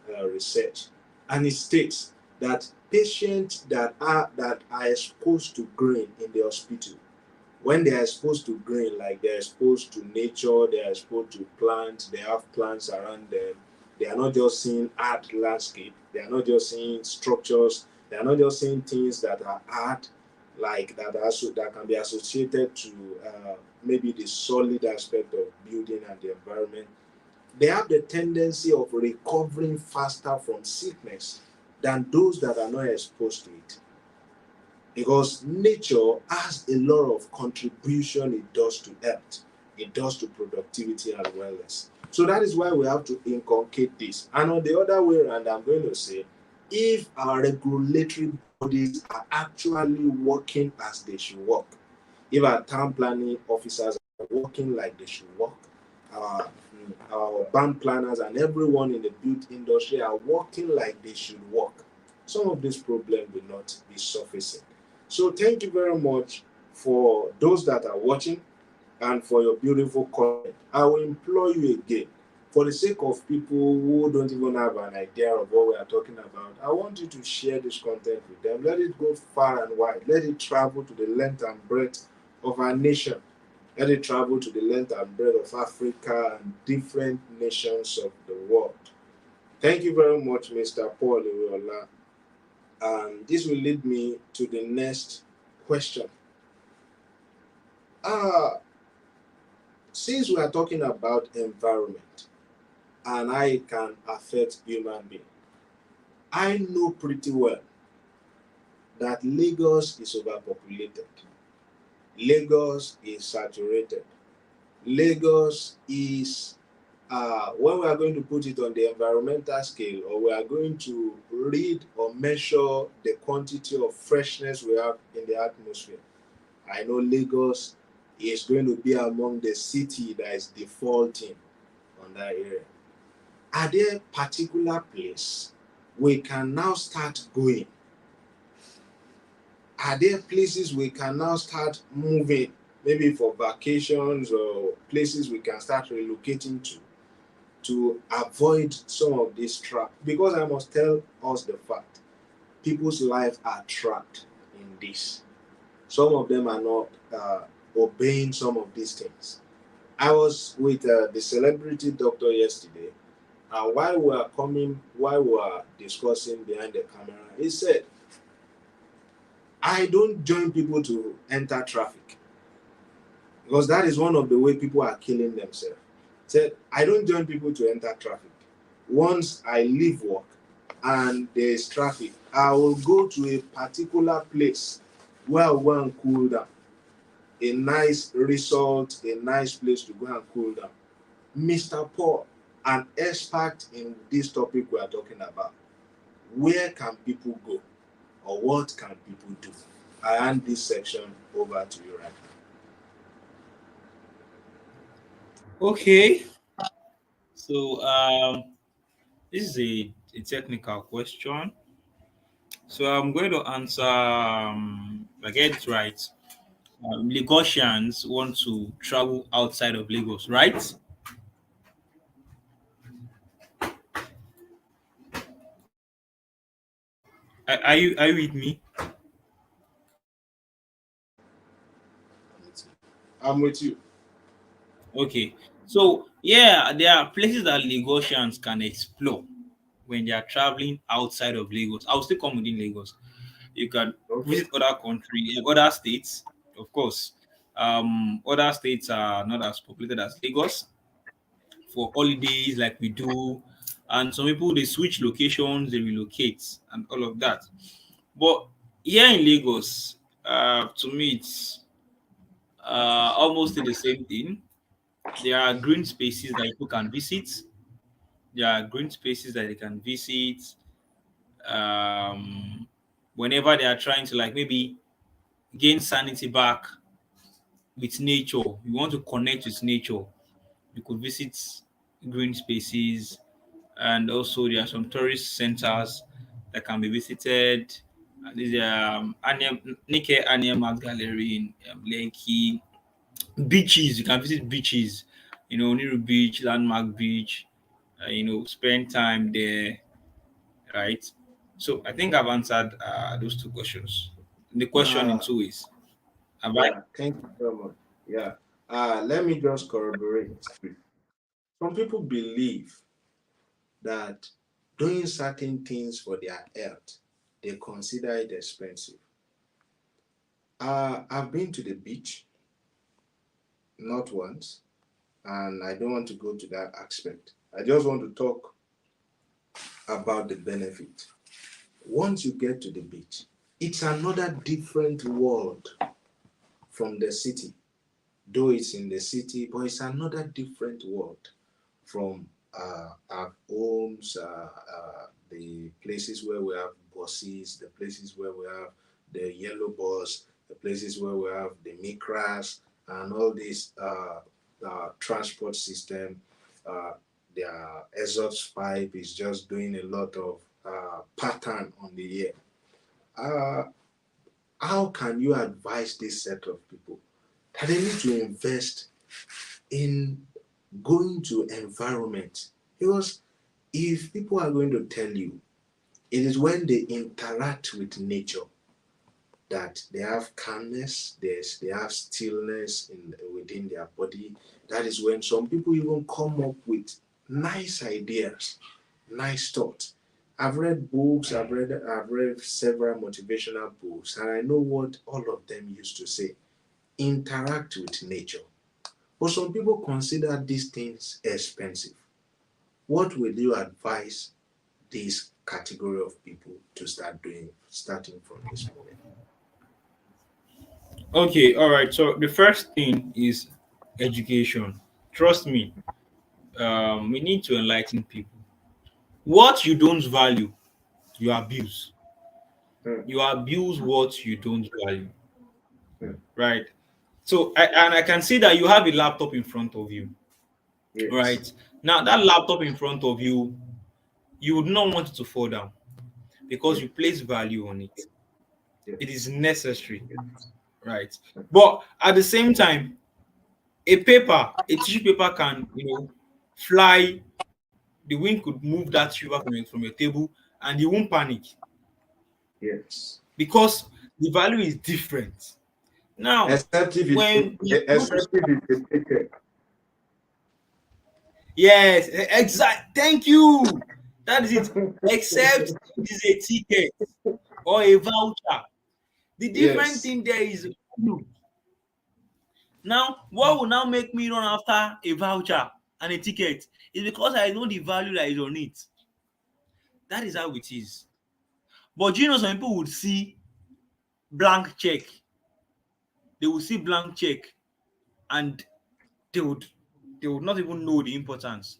research, and it states that patients that are exposed to grain in the hospital, when they are exposed to green, like they're exposed to nature, they are exposed to plants, they have plants around them, they are not just seeing art landscape, they are not just seeing structures, they are not just seeing things that are art, like that can be associated to maybe the solid aspect of building and the environment. They have the tendency of recovering faster from sickness than those that are not exposed to it, because nature has a lot of contribution it does to health, it does to productivity and wellness. So that is why we have to inculcate this. And on the other way around, I'm going to say, if our regulatory bodies are actually working as they should work, If our town planning officers are working like they should work, our, our urban planners and everyone in the built industry are working like they should work, some of this problem will not be surfacing. So thank you very much for those that are watching and for your beautiful comment. I will implore you again, for the sake of people who don't even have an idea of what we are talking about, I want you to share this content with them. Let it go far and wide. Let it travel to the length and breadth of our nation. Let it travel to the length and breadth of Africa and different nations of the world. Thank you very much, Mr. Paul Iweola. And this will lead me to the next question. Uh, since we are talking about environment and how it can affect human being, I know pretty well that Lagos is overpopulated. Lagos is saturated. Lagos is, when we are going to put it on the environmental scale, or we are going to read or measure the quantity of freshness we have in the atmosphere, I know Lagos is going to be among the city that is defaulting on that area. Are there particular place we can now start going? Are there places we can now start moving, maybe for vacations, or places we can start relocating to avoid some of this trap? Because I must tell us the fact, people's lives are trapped in this. Some of them are not obeying some of these things. I was with the celebrity doctor yesterday, and while we were discussing behind the camera, he said, I don't join people to enter traffic, because that is one of the way people are killing themselves. He said, I don't join people to enter traffic. Once I leave work and there is traffic, I will go to a particular place where I will go and cool down. A nice resort, a nice place to go and cool down. Mr. Paul, an expert in this topic we are talking about, where can people go, or what can people do? I hand this section over to you right Okay. So this is a technical question. So I'm going to answer. If I get it right. Lagosians want to travel outside of Lagos, right? Are you with me? now. I'm with you. Okay. So yeah, there are places that Lagosians can explore when they are traveling outside of Lagos. I'll still come within Lagos. You can Okay. visit other countries, other states, of course. Other states are not as populated as Lagos for holidays like we do, and some people they switch locations, they relocate, and all of that. But here in Lagos, to me, it's almost the same thing. There are green spaces that people can visit. There are green spaces that they can visit um, whenever they are trying to like maybe gain sanity back with nature. You want to connect with nature. You could visit green spaces, and also there are some tourist centers that can be visited. These are Nike Animal Gallery in Lekki. Beaches, you can visit beaches, Niru Beach, Landmark Beach, spend time there, right? So I think I've answered those two questions. The question in Uh, two ways. Have I? yeah, thank you very much. Yeah. Let me just corroborate. Some people believe that doing certain things for their health, they consider it expensive. I've been to the beach, not once, and I don't want to go to that aspect. I just want to talk about the benefit. Once you get to the beach, it's another different world from the city. Though it's in the city, but it's another different world from our homes, the places where we have buses, the places where we have the yellow bus, the places where we have the micras and all this transport system. Uh, their exhaust pipe is just doing a lot of pattern on the air. Uh, how can you advise this set of people that they need to invest in going to environment? Because if people are going to tell you, it is when they interact with nature that they have calmness, they have stillness within their body. That is when some people even come up with nice ideas, nice thoughts. I've read books, I've read several motivational books, and I know what all of them used to say. Interact with nature. But some people consider these things expensive. What will you advise this category of people to start doing starting from this moment? Okay, all right. So the first thing is education. Trust me, we need to enlighten people. What you don't value, you abuse. Mm, You abuse what you don't value, mm, right? So, and I can see that you have a laptop in front of you, yes, right? Now, that laptop in front of you, you would not want it to fall down because yes, you place value on it. It yes, is necessary, right? But at the same time, a tissue paper can, fly. The wind could move that tissue paper from your table, and you won't panic yes. because the value is different. Now, Except if when we go to, except if it's a ticket. yes, exact. Thank you. That is it. Except it is a ticket or a voucher. The different Yes. thing there is value. Now, what will now make me run after a voucher and a ticket is because I know the value that is on it. That is how it is. But some people would see blank check. They will see blank check and they would they would not even know the importance.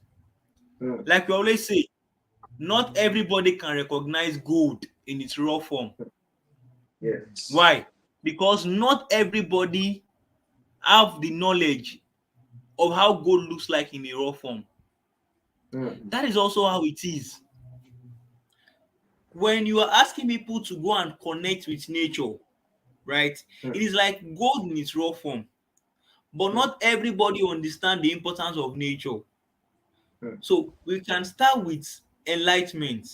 Mm, Like we always say, not everybody can recognize gold in its raw form. yes. Why? Because not everybody have the knowledge of how gold looks like in a raw form. Mm, That is also how it is. When you are asking people to go and connect with nature, right? mm, It is like gold in its raw form, but mm, not everybody understand the importance of nature. mm, So we can start with enlightenment.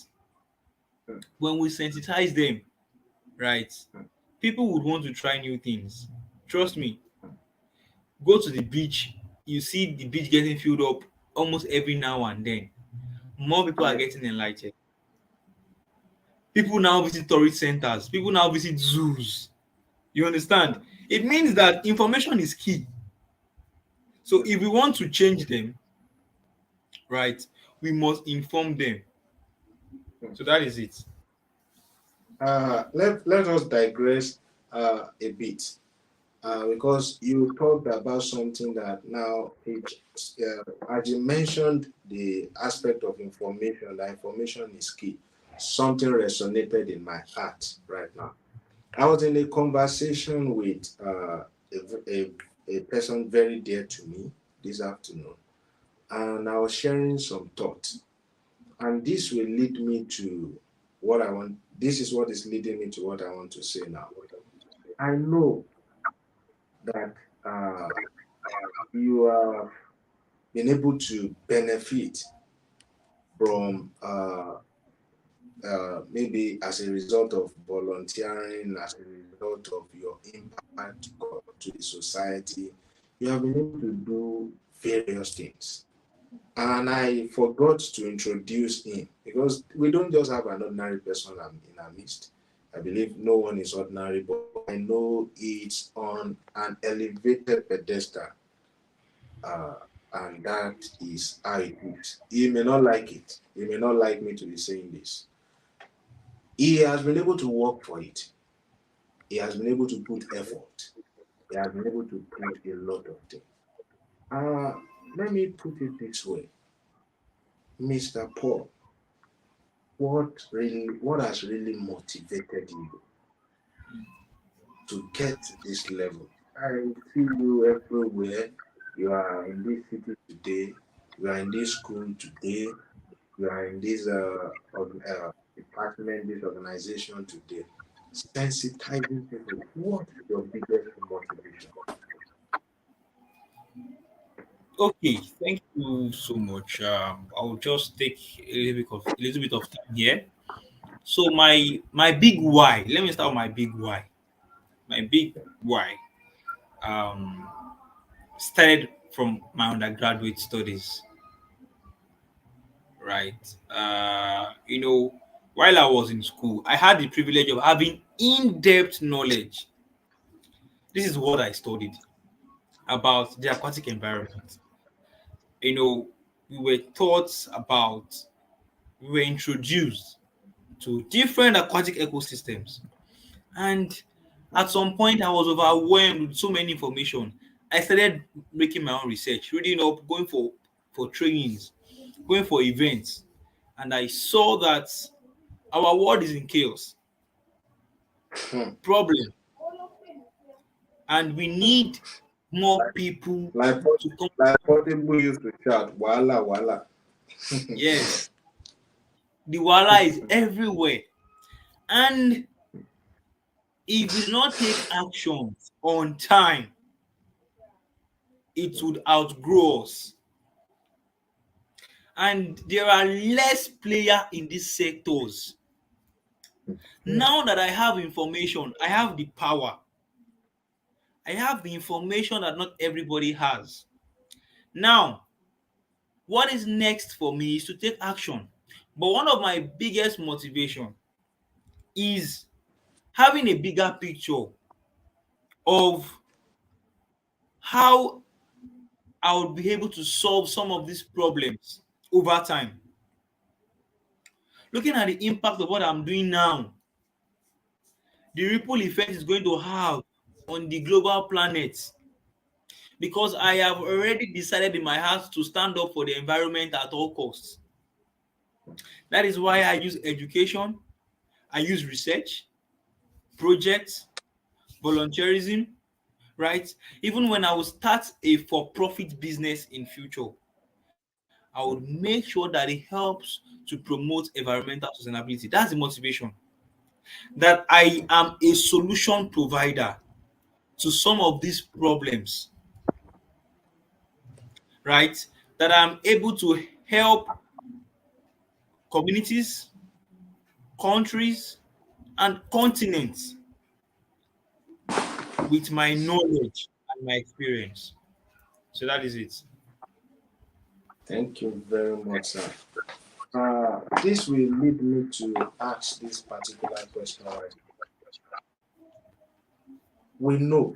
mm, When we sensitize them, right? mm, People would want to try new things. Trust me. Go to the beach, you see the beach getting filled up almost every now and then. More people are yeah. getting enlightened. People now visit tourist centers. People now visit zoos. You understand? It means that information is key. So Mm, if we want to change them, right, we must inform them. mm. So that is it. Let us digress a bit because you talked about something that now as you mentioned the aspect of information, that information is key. Something resonated in my heart right now. I was in a conversation with a person very dear to me this afternoon, and I was sharing some thoughts. And this will lead me to what I want. This is what is leading me to what I want to say now. I know that you have been able to benefit from maybe as a result of volunteering, as a result of your impact to the society. You have been able to do various things. And I forgot to introduce him because we don't just have an ordinary person in our midst. I believe no one is ordinary, but I know it's on an elevated pedestal, uh, and that is how it is. He may not like it. He may not like me to be saying this. He has been able to work for it. He has been able to put effort. He has been able to put a lot of things. Uh, Let me put it this way, Mr. Paul. What has really motivated you to get to this level. I see you everywhere. You are in this city today. You are in this school today. You are in this department, this organization today. Sensitizing people. What is your biggest motivation? Okay, thank you so much. I'll just take a little bit of time here. So my big why. Let me start with my big why. My big why um, started from my undergraduate studies. Right. While I was in school, I had the privilege of having in-depth knowledge. This is what I studied about the aquatic environment. You know, we were taught about, we were introduced to different aquatic ecosystems. And at some point, I was overwhelmed with so many information. I started making my own research, reading up, going for trainings, going for events. And I saw that our world is in chaos, Hmm, problem, and we need more people Like, to come. what people used to shout, wala, wala. Yes, the wahala is everywhere. And if we do not take action on time, it would outgrow us. And there are less players in these sectors. Now that I have information, I have the power. I have the information that not everybody has. Now, what is next for me is to take action. But one of my biggest motivation is having a bigger picture of how I would be able to solve some of these problems over time. Looking at the impact of what I'm doing now, the ripple effect is going to have on the global planet, because I have already decided in my heart to stand up for the environment at all costs. That is why I use education, I use research, projects, volunteerism, right? Even when I will start a for-profit business in future, I would make sure that it helps to promote environmental sustainability. That's the motivation. That I am a solution provider to some of these problems, right? That I'm able to help communities, countries, and continents with my knowledge and my experience. So that is it. Thank you very much, sir. This will lead me to ask this particular question. Right? We know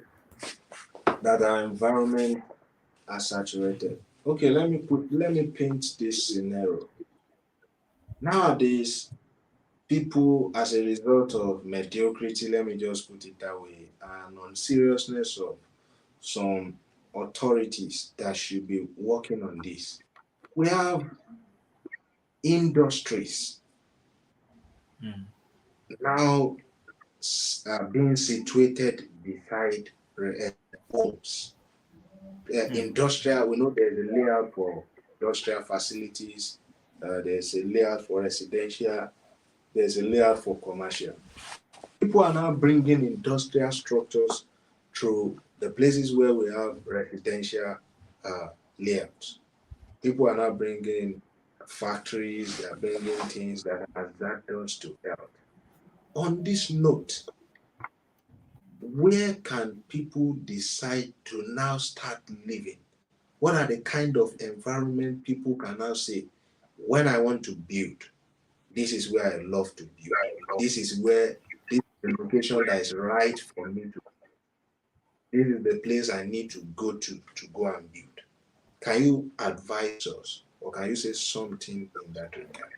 that our environment are saturated. Okay, let me paint this scenario. Nowadays, people, as a result of mediocrity, let me just put it that way, and on seriousness of some authorities that should be working on this, we have industries Mm, now being situated beside homes. mm, Industrial, we know there's a layout for industrial facilities, there's a layout for residential, there's a layout for commercial. People are now bringing industrial structures through the places where we have residential uh, layouts. People are now bringing factories, they are bringing things that are hazardous to health. On this note, where can people decide to now start living? What are the kind of environment people can now say, when I want to build, this is where I love to build. This is where this is the location that is right for me to. This is the place I need to go and build. Can you advise us, or can you say something in that regard?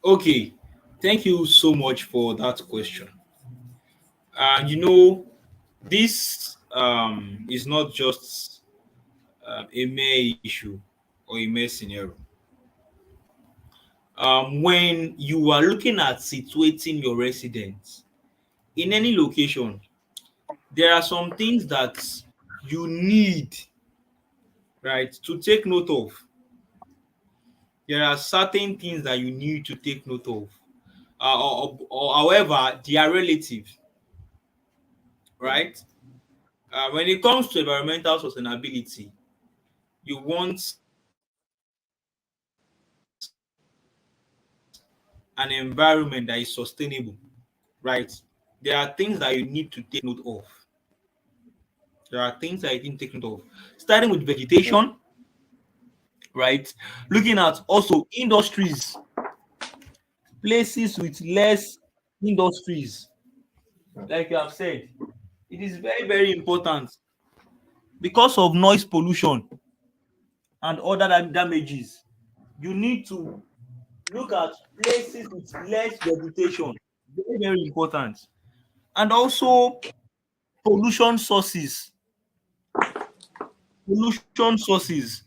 okay, thank you so much for that question. This is not just a mere issue or a mere scenario. when you are looking at situating your residence in any location, there are some things that you need, right, to take note of. There are certain things that you need to take note of. Or however, they are relative, right? When it comes to environmental sustainability, you want an environment that is sustainable, right? There are things that you need to take note of. There are things that you need to take note of. Starting with vegetation, right? Looking at also industries, places with less industries, like you have said. It is very, very important because of noise pollution and other damages. You need to look at places with less vegetation. Very, very important. And also pollution sources. Pollution sources,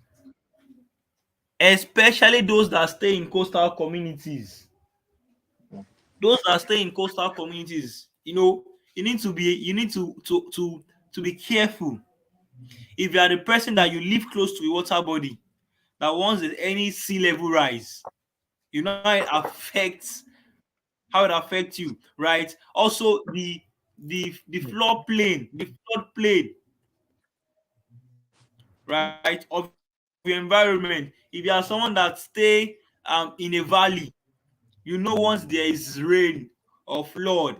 especially those that stay in coastal communities. Those that stay in coastal communities, you need to be careful. If you are the person that you live close to a water body, that once there's any sea level rise, you know how it affects you, right? Also the floor plane, the flood plain, right, of your environment. If you are someone that stay in a valley, once there is rain or flood,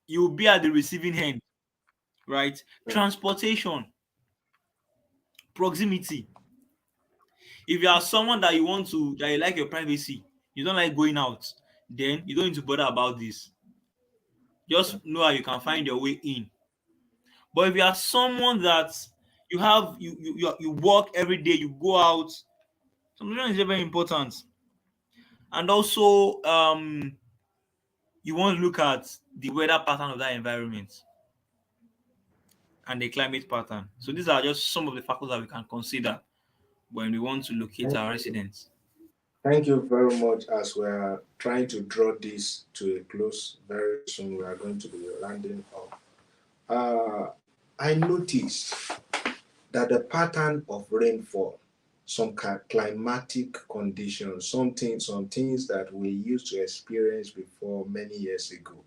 you will be at the receiving end, right? Transportation, proximity. If you are someone that you like your privacy, you don't like going out, then you don't need to bother about this. Just know how you can find your way in. But if you are someone that you work every day, you go out, something is very important. And also you want to look at the weather pattern of that environment and the climate pattern. So these are just some of the factors that we can consider when we want to locate Thank our you. residence. Thank you very much. As we are trying to draw this to a close very soon, we are going to be landing up. I noticed that the pattern of rainfall, some climatic conditions, some things that we used to experience before many years ago.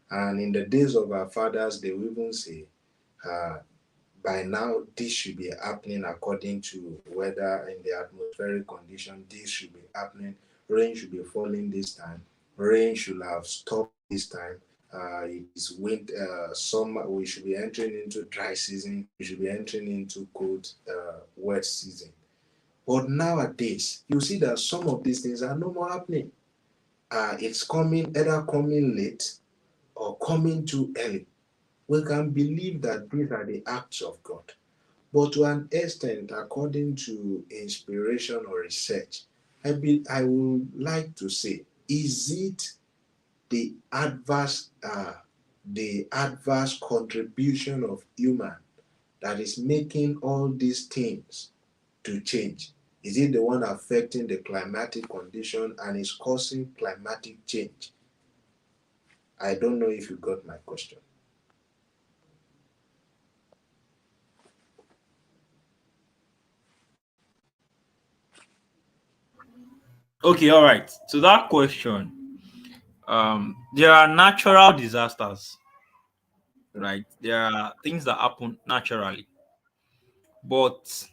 And in the days of our fathers, they will even say, uh, by now, this should be happening according to weather in the atmospheric condition. This should be happening. Rain should be falling this time. Rain should have stopped this time. It is winter, summer. We should be entering into dry season. We should be entering into cold, wet season. But nowadays, you see that some of these things are no more happening. It's coming either coming late or coming too early. We can believe that these are the acts of God. But to an extent, according to inspiration or research, I would like to say, is it the adverse contribution of human that is making all these things to change? Is it the one affecting the climatic condition and is causing climatic change? I don't know if you got my question. Okay, all right. To that question, there are natural disasters, right? There are things that happen naturally, but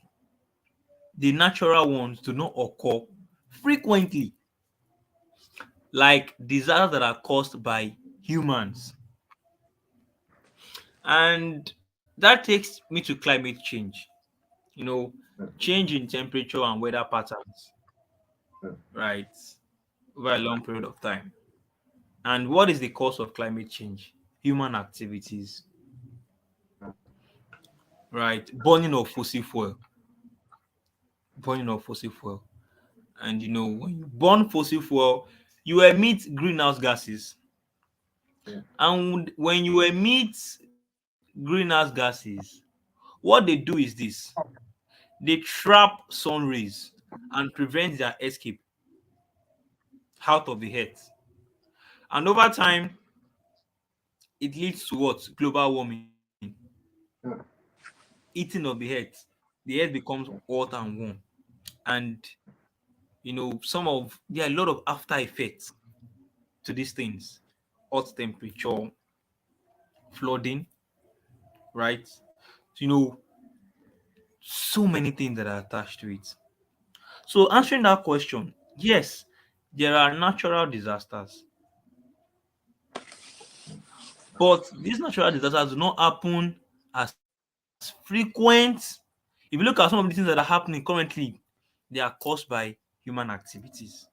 the natural ones do not occur frequently, like disasters that are caused by humans. And that takes me to climate change, you know, change in temperature and weather patterns, right, over a long period of time. And what is the cause of climate change? Human activities, right? Burning of fossil fuel. And when you burn fossil fuel, you emit greenhouse gases. And when you emit greenhouse gases, what they do is this: they trap sun rays and prevent their escape. out of the earth. And over time, it leads to what? Global warming. mm, Heating of the earth becomes hot and warm. And there are a lot of after effects to these things. Hot temperature, flooding, right? So, so many things that are attached to it. So answering that question, yes, there are natural disasters, but these natural disasters do not happen as frequent. If you look at some of the things that are happening currently, they are caused by human activities.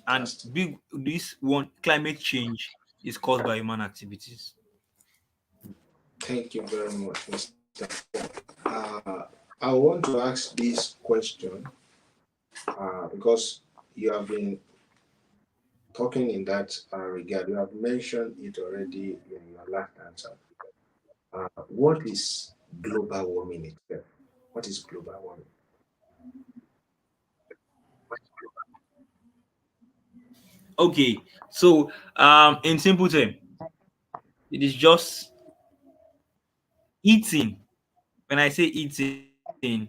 And fantastic. this one climate change is caused by human activities. Thank you very much, Mr. I want to ask this question because you have been talking in that regard. You have mentioned it already in your last answer. What is global warming itself? What is global warming? Okay, so in simple term, it is just eating. When I say eating,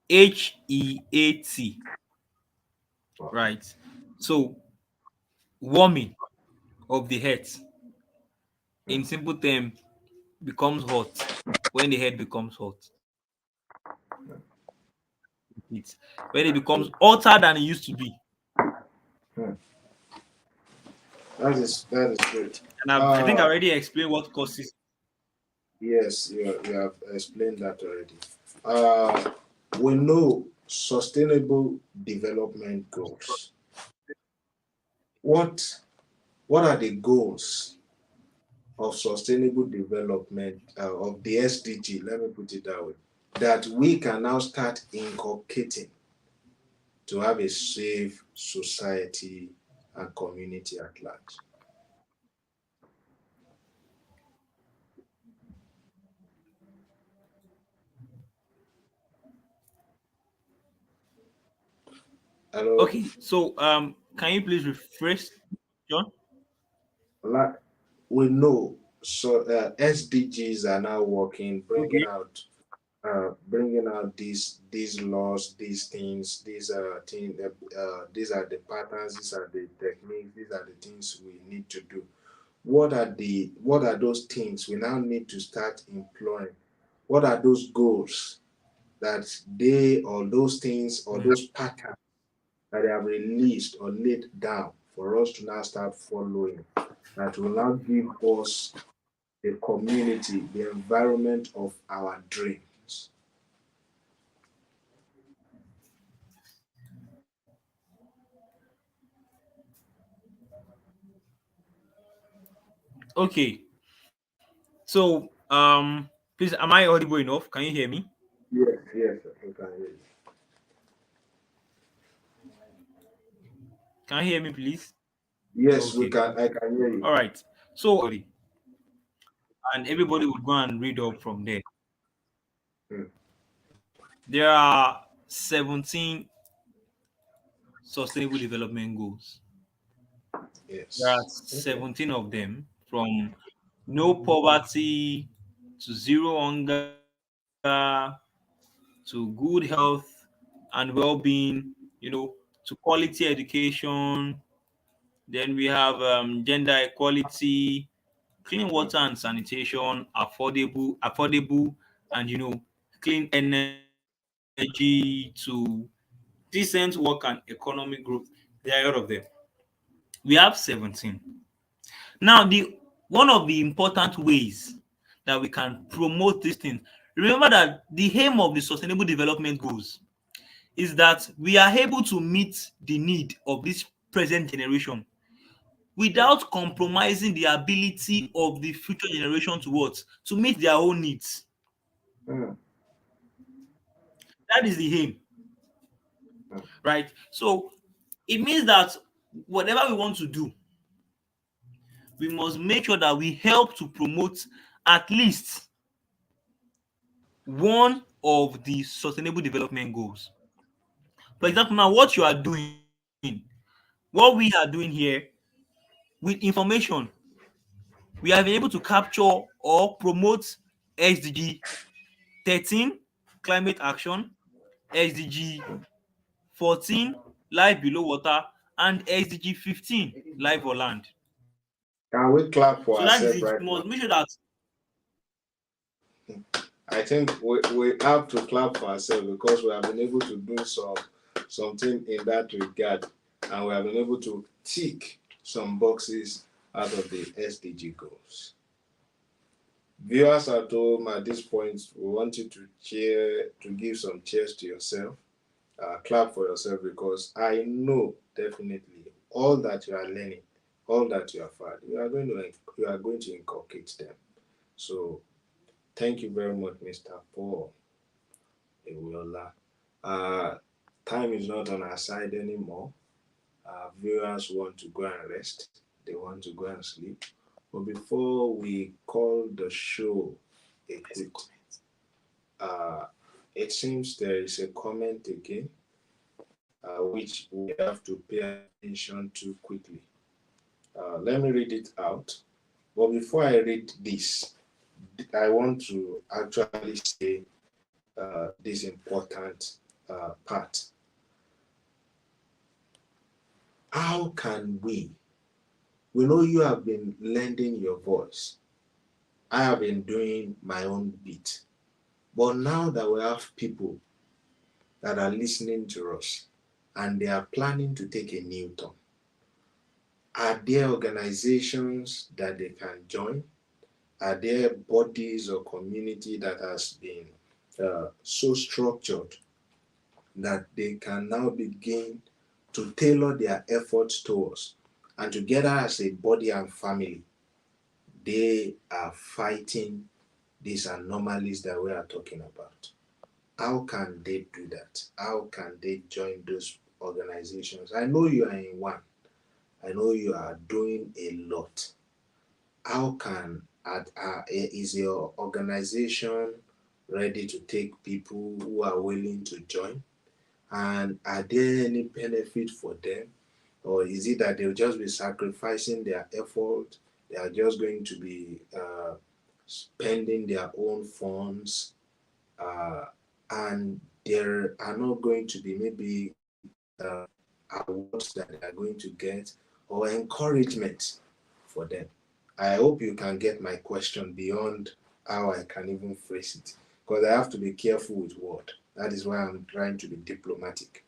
HEAT, Wow. right? So warming of the earth Mm, in simple term becomes hot when the earth becomes hot. When it becomes good. hotter than it used to be. Mm, that is good. And I think I Uh, already explained what causes. yes, you have explained that already. Uh, we know sustainable development goals. What what are the goals of sustainable development of the SDG? Let me put it that way. That we can now start inculcating to have a safe society and community at large. Hello, Okay, so can you please rephrase, John? like we know, so SDGs are now working, Okay. bringing out these laws, these things, these are the patterns, these are the techniques, these are the things we need to do. What are those things we now need to start employing? What are those goals that they or those things or Mm. those patterns that they have released or laid down for us to now start following that will now give us the community, the environment of our dreams? Okay, so please, am I audible enough? Can you hear me? Yes, yes, you can hear you. Can you hear me, please? Yes, we Okay. can. I can hear you. All right. So, and everybody would go and read up from there. Mm, There are 17 sustainable development goals. There are yes. Okay. 17 of them, from no poverty to zero hunger to good health and well-being, to quality education. Then we have gender equality, clean Mm, water and sanitation, affordable, and clean energy to decent work and economic growth. There are a lot of them. We have 17. Now, the one of the important ways that we can promote these things, remember that the aim of the Sustainable Development Goals is that we are able to meet the need of this present generation mm, without compromising the ability of the future generation to what? To meet their own needs. mm, That is the aim, mm. right? So it means that whatever we want to do, we must make sure that we help to promote at least one of the sustainable development goals. For example, now what you are doing, What we are doing here with information, we have been able to capture or promote SDG 13, climate action, SDG 14, life below water, and SDG 15, life for land. Can we clap So for that is ourselves it. We right must now? make sure that I think we have to clap for ourselves because we have been able to do something in that regard, and we have been able to tick some boxes out of the SDG goals. Viewers at home, at this point, we want you to cheer, to give some cheers to yourself, clap for yourself, because I know definitely all that you are learning, all that you have had, you are going to inculcate them. So thank you very much, Mr. Paul Ewiola. Uh, Time is not on our side anymore. Viewers want to go and rest. They want to go and sleep. But before we call the show a quit, uh, it seems there is a comment again, which we have to pay attention to quickly. Let me read it out. But before I read this, I want to actually say this important part. How can we know you have been lending your voice. I have been doing my own bit. But now that we have people that are listening to us and they are planning to take a new turn, are there organizations that they can join? Are there bodies or community that has been so structured that they can now begin to tailor their efforts towards, and together as a body and family, they are fighting these anomalies that we are talking about? How can they do that? How can they join those organizations? I know you are in one. I know you are doing a lot. How can is your organization ready to take people who are willing to join? And are there any benefit for them? Or is it that they'll just be sacrificing their effort? They are just going to be spending their own funds, uh, and there are not going to be maybe awards that they are going to get or encouragement for them. I hope you can get my question beyond how I can even phrase it, because I have to be careful with word. That is why I'm trying to be diplomatic.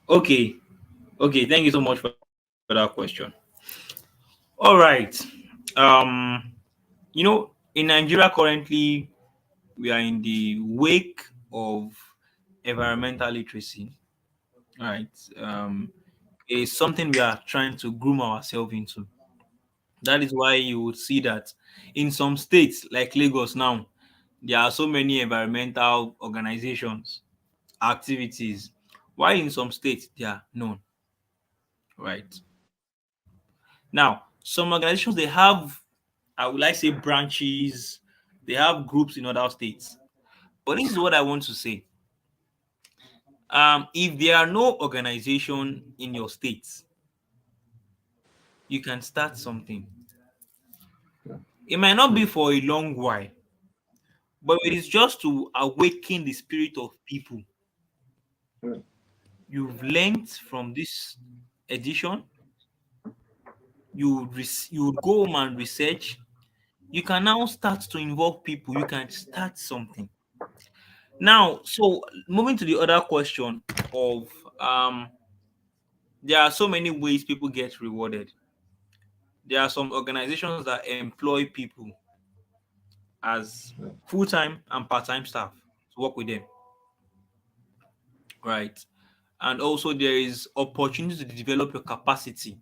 okay, okay. Thank you so much for that question. All right. Um, in Nigeria currently, we are in the wake of environmental literacy. Right. It is something we are trying to groom ourselves into. That is why you would see that in some states like Lagos now, there are so many environmental organizations, activities. Why in some states they are known, right? Now, some organizations they have, I would like say branches, they have groups in other states. But this is what I want to say. If there are no organization in your state, you can start something. It might not be for a long while, but it is just to awaken the spirit of people. Hmm, You've learned from this edition, you would go home and research. You can now start to involve people. You can start something. Now, so moving to the other question of there are so many ways people get rewarded. There are some organizations that employ people as hmm, full-time and part-time staff to work with them, right? And also there is opportunity to develop your capacity.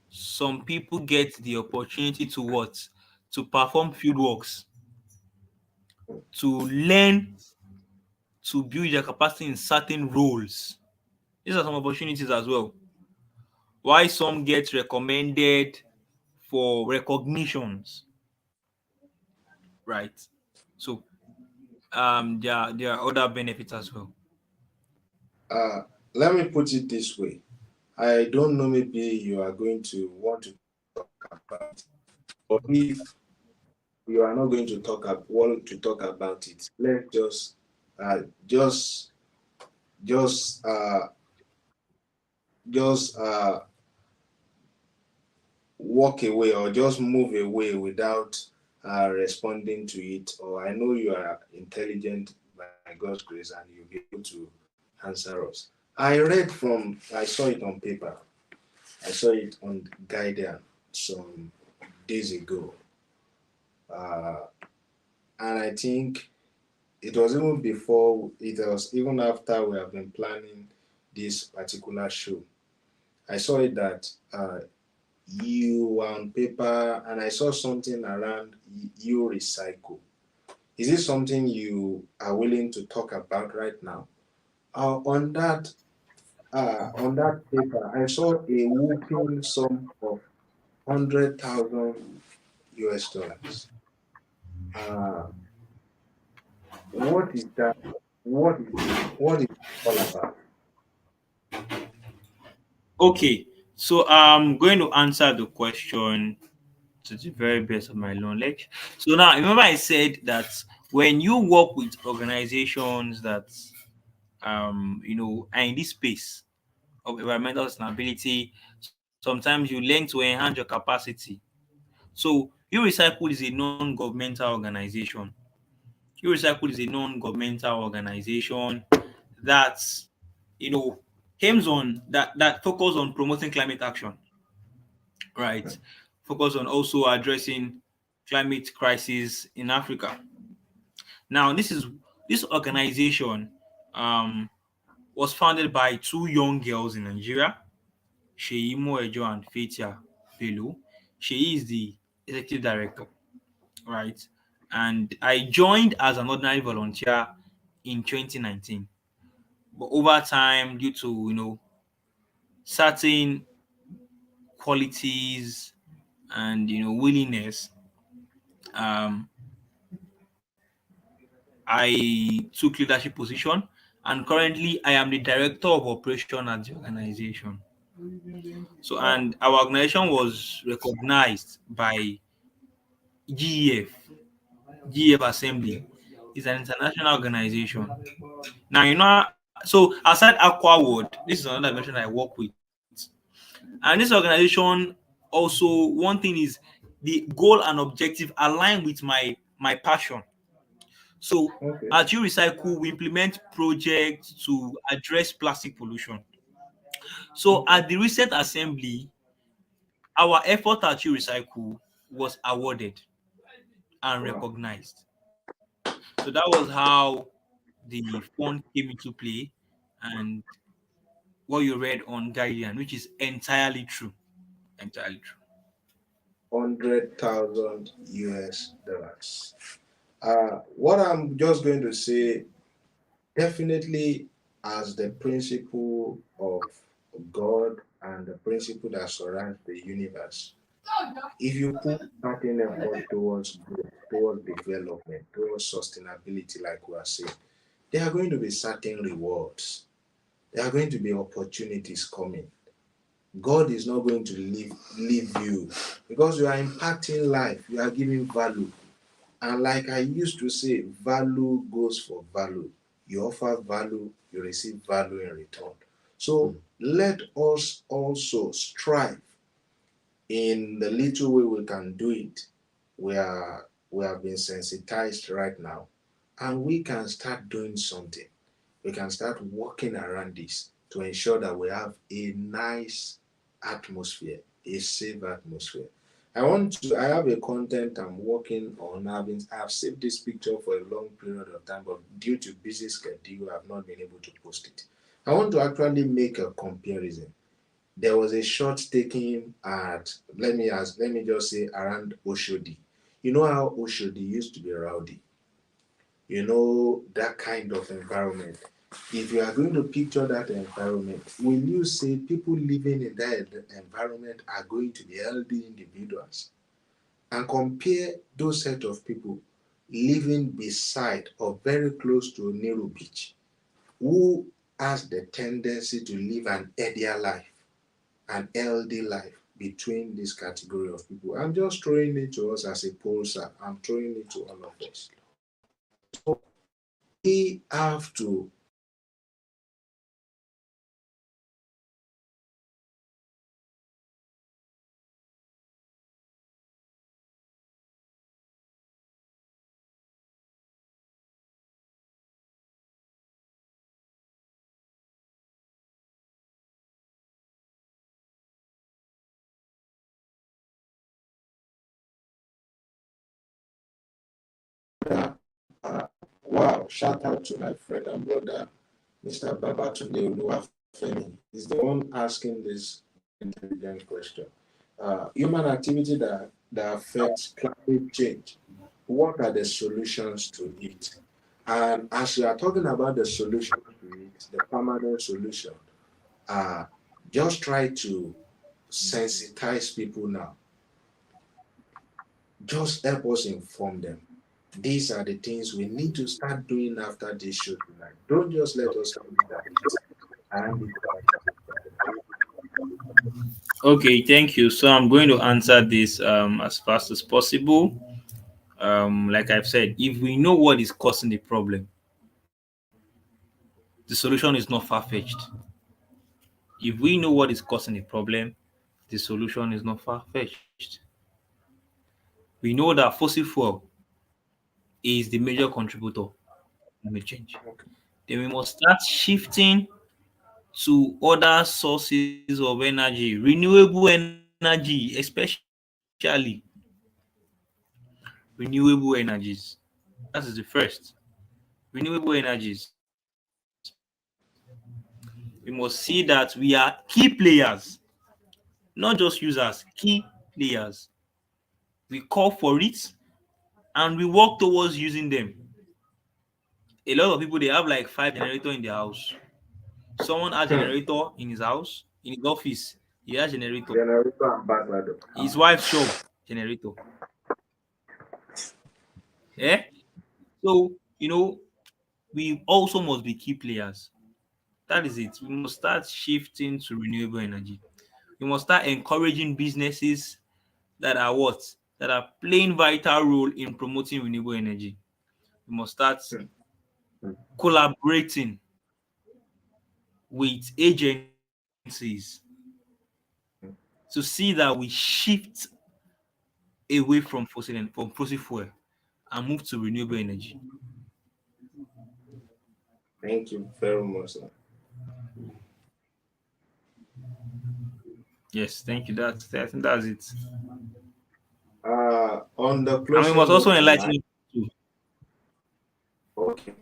Some people get the opportunity to what? To perform field works, to learn to build their capacity in certain roles. These are some opportunities as well. Why some get recommended for recognitions, right? So there are other benefits as well. Uh, Let me put it this way. I don't know, maybe you are going to want to talk about it. But if you are not going to want to talk about it, let's uh, just, just, uh, just walk away or just move away without responding to it. Or I know you are intelligent by God's grace and you'll be able to answer us. I saw it on paper. I saw it on Guardian some days ago. Uh, and I think it was even before, it was even after we have been planning this particular show. I saw it that you were on paper, and I saw something around you recycle. Is it something you are willing to talk about right now? On that paper, I saw a whooping sum of 100,000 US dollars. Uh, what is that? What is it all about? Okay, so I'm going to answer the question to the very best of my knowledge. So now, remember I said that when you work with organizations that are in this space of environmental sustainability, sometimes you learn to enhance your capacity. So you recycle is a non-governmental organization. You recycle is a non-governmental organization that you know aims on that focus on promoting climate action, right? Focus on also addressing climate crisis in Africa. Now, this organization um, was founded by two young girls in Nigeria, Sheyi Moejo and Fatia Bello. Sheyi is the executive director, right? And I joined as an ordinary volunteer in 2019. But over time, due to certain qualities and willingness, um, I took leadership position, and currently I am the director of operation at the organization. So, Wow, and our organization was recognized by GEF. GEF Assembly is an international organization. Now, so aside Aqua World, this is another organization I work with, and this organization also, one thing is the goal and objective align with my passion. So okay, at You Recycle, we implement projects to address plastic pollution. So okay. at the recent assembly, our effort at You Recycle was awarded and Wow, recognized. So that was how the fund came into play, and what you read on Guardian, which is entirely true. Entirely true. 100,000 US dollars. What I'm just going to say, definitely, as the principle of God and the principle that surrounds the universe, if you put certain effort towards growth, towards development, towards sustainability, like we are saying, there are going to be certain rewards. There are going to be opportunities coming. God is not going to leave you because you are impacting life, you are giving value. And like I used to say, value goes for value. You offer value, you receive value in return. So let us also strive in the little way we can do it. We have been sensitized right now, and we can start doing something. We can start working around this to ensure that we have a nice atmosphere, a safe atmosphere. I have a content I'm working on having. I've saved this picture for a long period of time, but due to busy schedule, I've not been able to post it. I want to actually make a comparison. There was a shot taken at, let me just say, around Oshodi. You know how Oshodi used to be rowdy, you know, that kind of environment. If you are going to picture that environment, will you say people living in that environment are going to be healthy individuals? And compare those set of people. living beside or very close to Nehru Beach, who has the tendency to live an healthier life, an healthy life between this category of people. I'm just throwing it to us as a poll, sir. I'm throwing it to all of us. So we have to uh, wow, shout out to my friend and brother, Mr. Babatunde Oluwafemi. He's the one asking this intelligent question. Human activity that affects climate change. What are the solutions to it? And as we are talking about the solution to it, the permanent solution, uh, just try to sensitize people now. Just help us inform them. These are the things we need to start doing after this show tonight. Don't just let us leave it at it. And Okay, thank you. So I'm going to answer this as fast as possible. Like I've said, if we know what is causing the problem, the solution is not far fetched. If we know what is causing the problem, the solution is not far fetched. We know that fossil fuel is the major contributor to climate change. Then we must start shifting to other sources of energy, renewable energy, especially renewable energies. That is the first. Renewable energies. We must see that we are key players, not just users, key players. We call for it and we work towards using them. A lot of people they have like 5 generator in their house. Someone has generator in his house, in his office, he has generator. generator and backlog. His wife's shop, generator. Eh? So, we also must be key players. That is it. We must start shifting to renewable energy. We must start encouraging businesses that are what? That are playing vital role in promoting renewable energy. We must start collaborating with agencies to see that we shift away from fossil fuel and move to renewable energy. Thank you very much, sir. Yes, thank you. I think that's it. On the And we must closing also note enlighten tonight, you too. okay.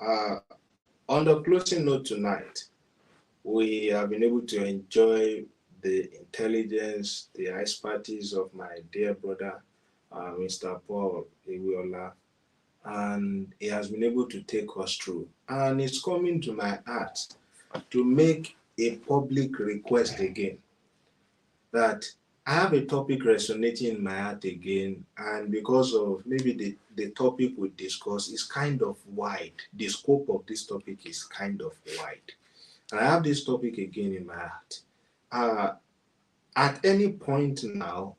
Uh, on the closing note tonight, we have been able to enjoy the intelligence, the expertise of my dear brother, Mr. Paul Iwiola, and he has been able to take us through. And it's coming to my heart to make a public request again that I have a topic resonating in my heart again, and because of maybe the topic we discuss is kind of wide, the scope of this topic is kind of wide. And I have this topic again in my heart. Uh, at any point now,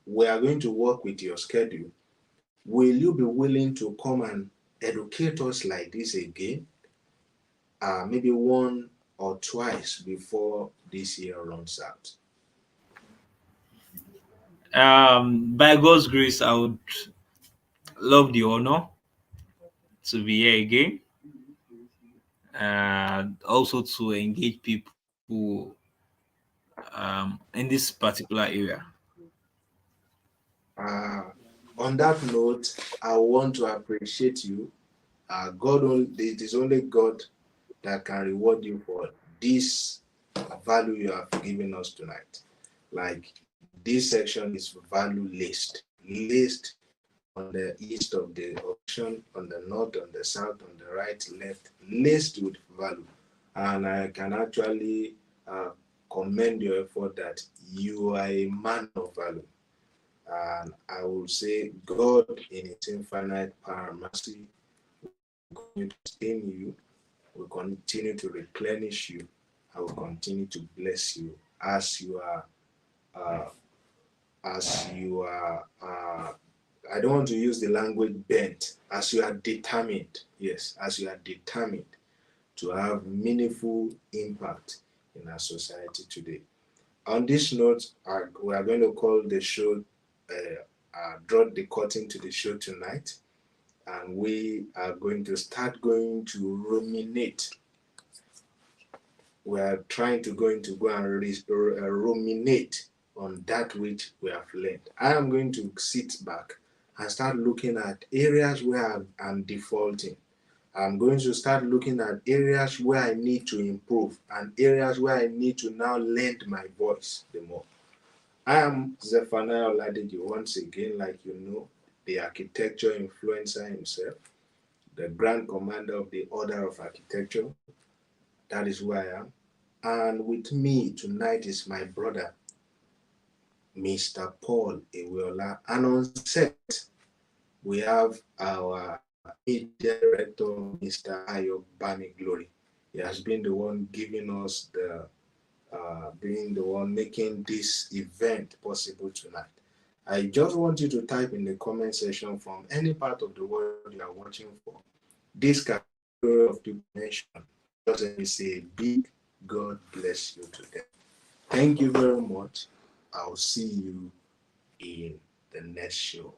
we are going to work with your schedule. Will you be willing to come and educate us like this again? Maybe one or twice before this year runs out. By God's grace, I would love the honor to be here again and also to engage people in this particular area. Uh, on that note, I want to appreciate you. God, only, it is only God that can reward you for this value you have given us tonight. Like this section is value laced on the east of the ocean, on the north, on the south, on the right, left, laced with value. And I can actually commend your effort that you are a man of value. And I will say, God, in His infinite power and mercy, will continue to sustain you, will continue to replenish you, and will continue to bless you as you are, uh, as you are. I don't want to use the language bent, as you are determined. Yes, as you are determined to have meaningful impact in our society today. On this note, we are going to call the show, draw the curtain to the show tonight, and we are going to start going to ruminate. We are trying to go and ruminate on that which we have learned. I am going to sit back and start looking at areas where I'm defaulting. I'm going to start looking at areas where I need to improve and areas where I need to now lend my voice the more. I am Zephaniah Oladeji, once again, like you know, the architecture influencer himself, the Grand Commander of the Order of Architecture. That is who I am. And with me tonight is my brother, Mr. Paul Ewiola. And on set, we have our media director, Mr. Ayo Bani Glory. He has been the one giving us being the one making this event possible tonight. I just want you to type in the comment section from any part of the world you are watching from. This category of people mentioned, just let me say a big God bless you today. Thank you very much. I'll see you in the next show.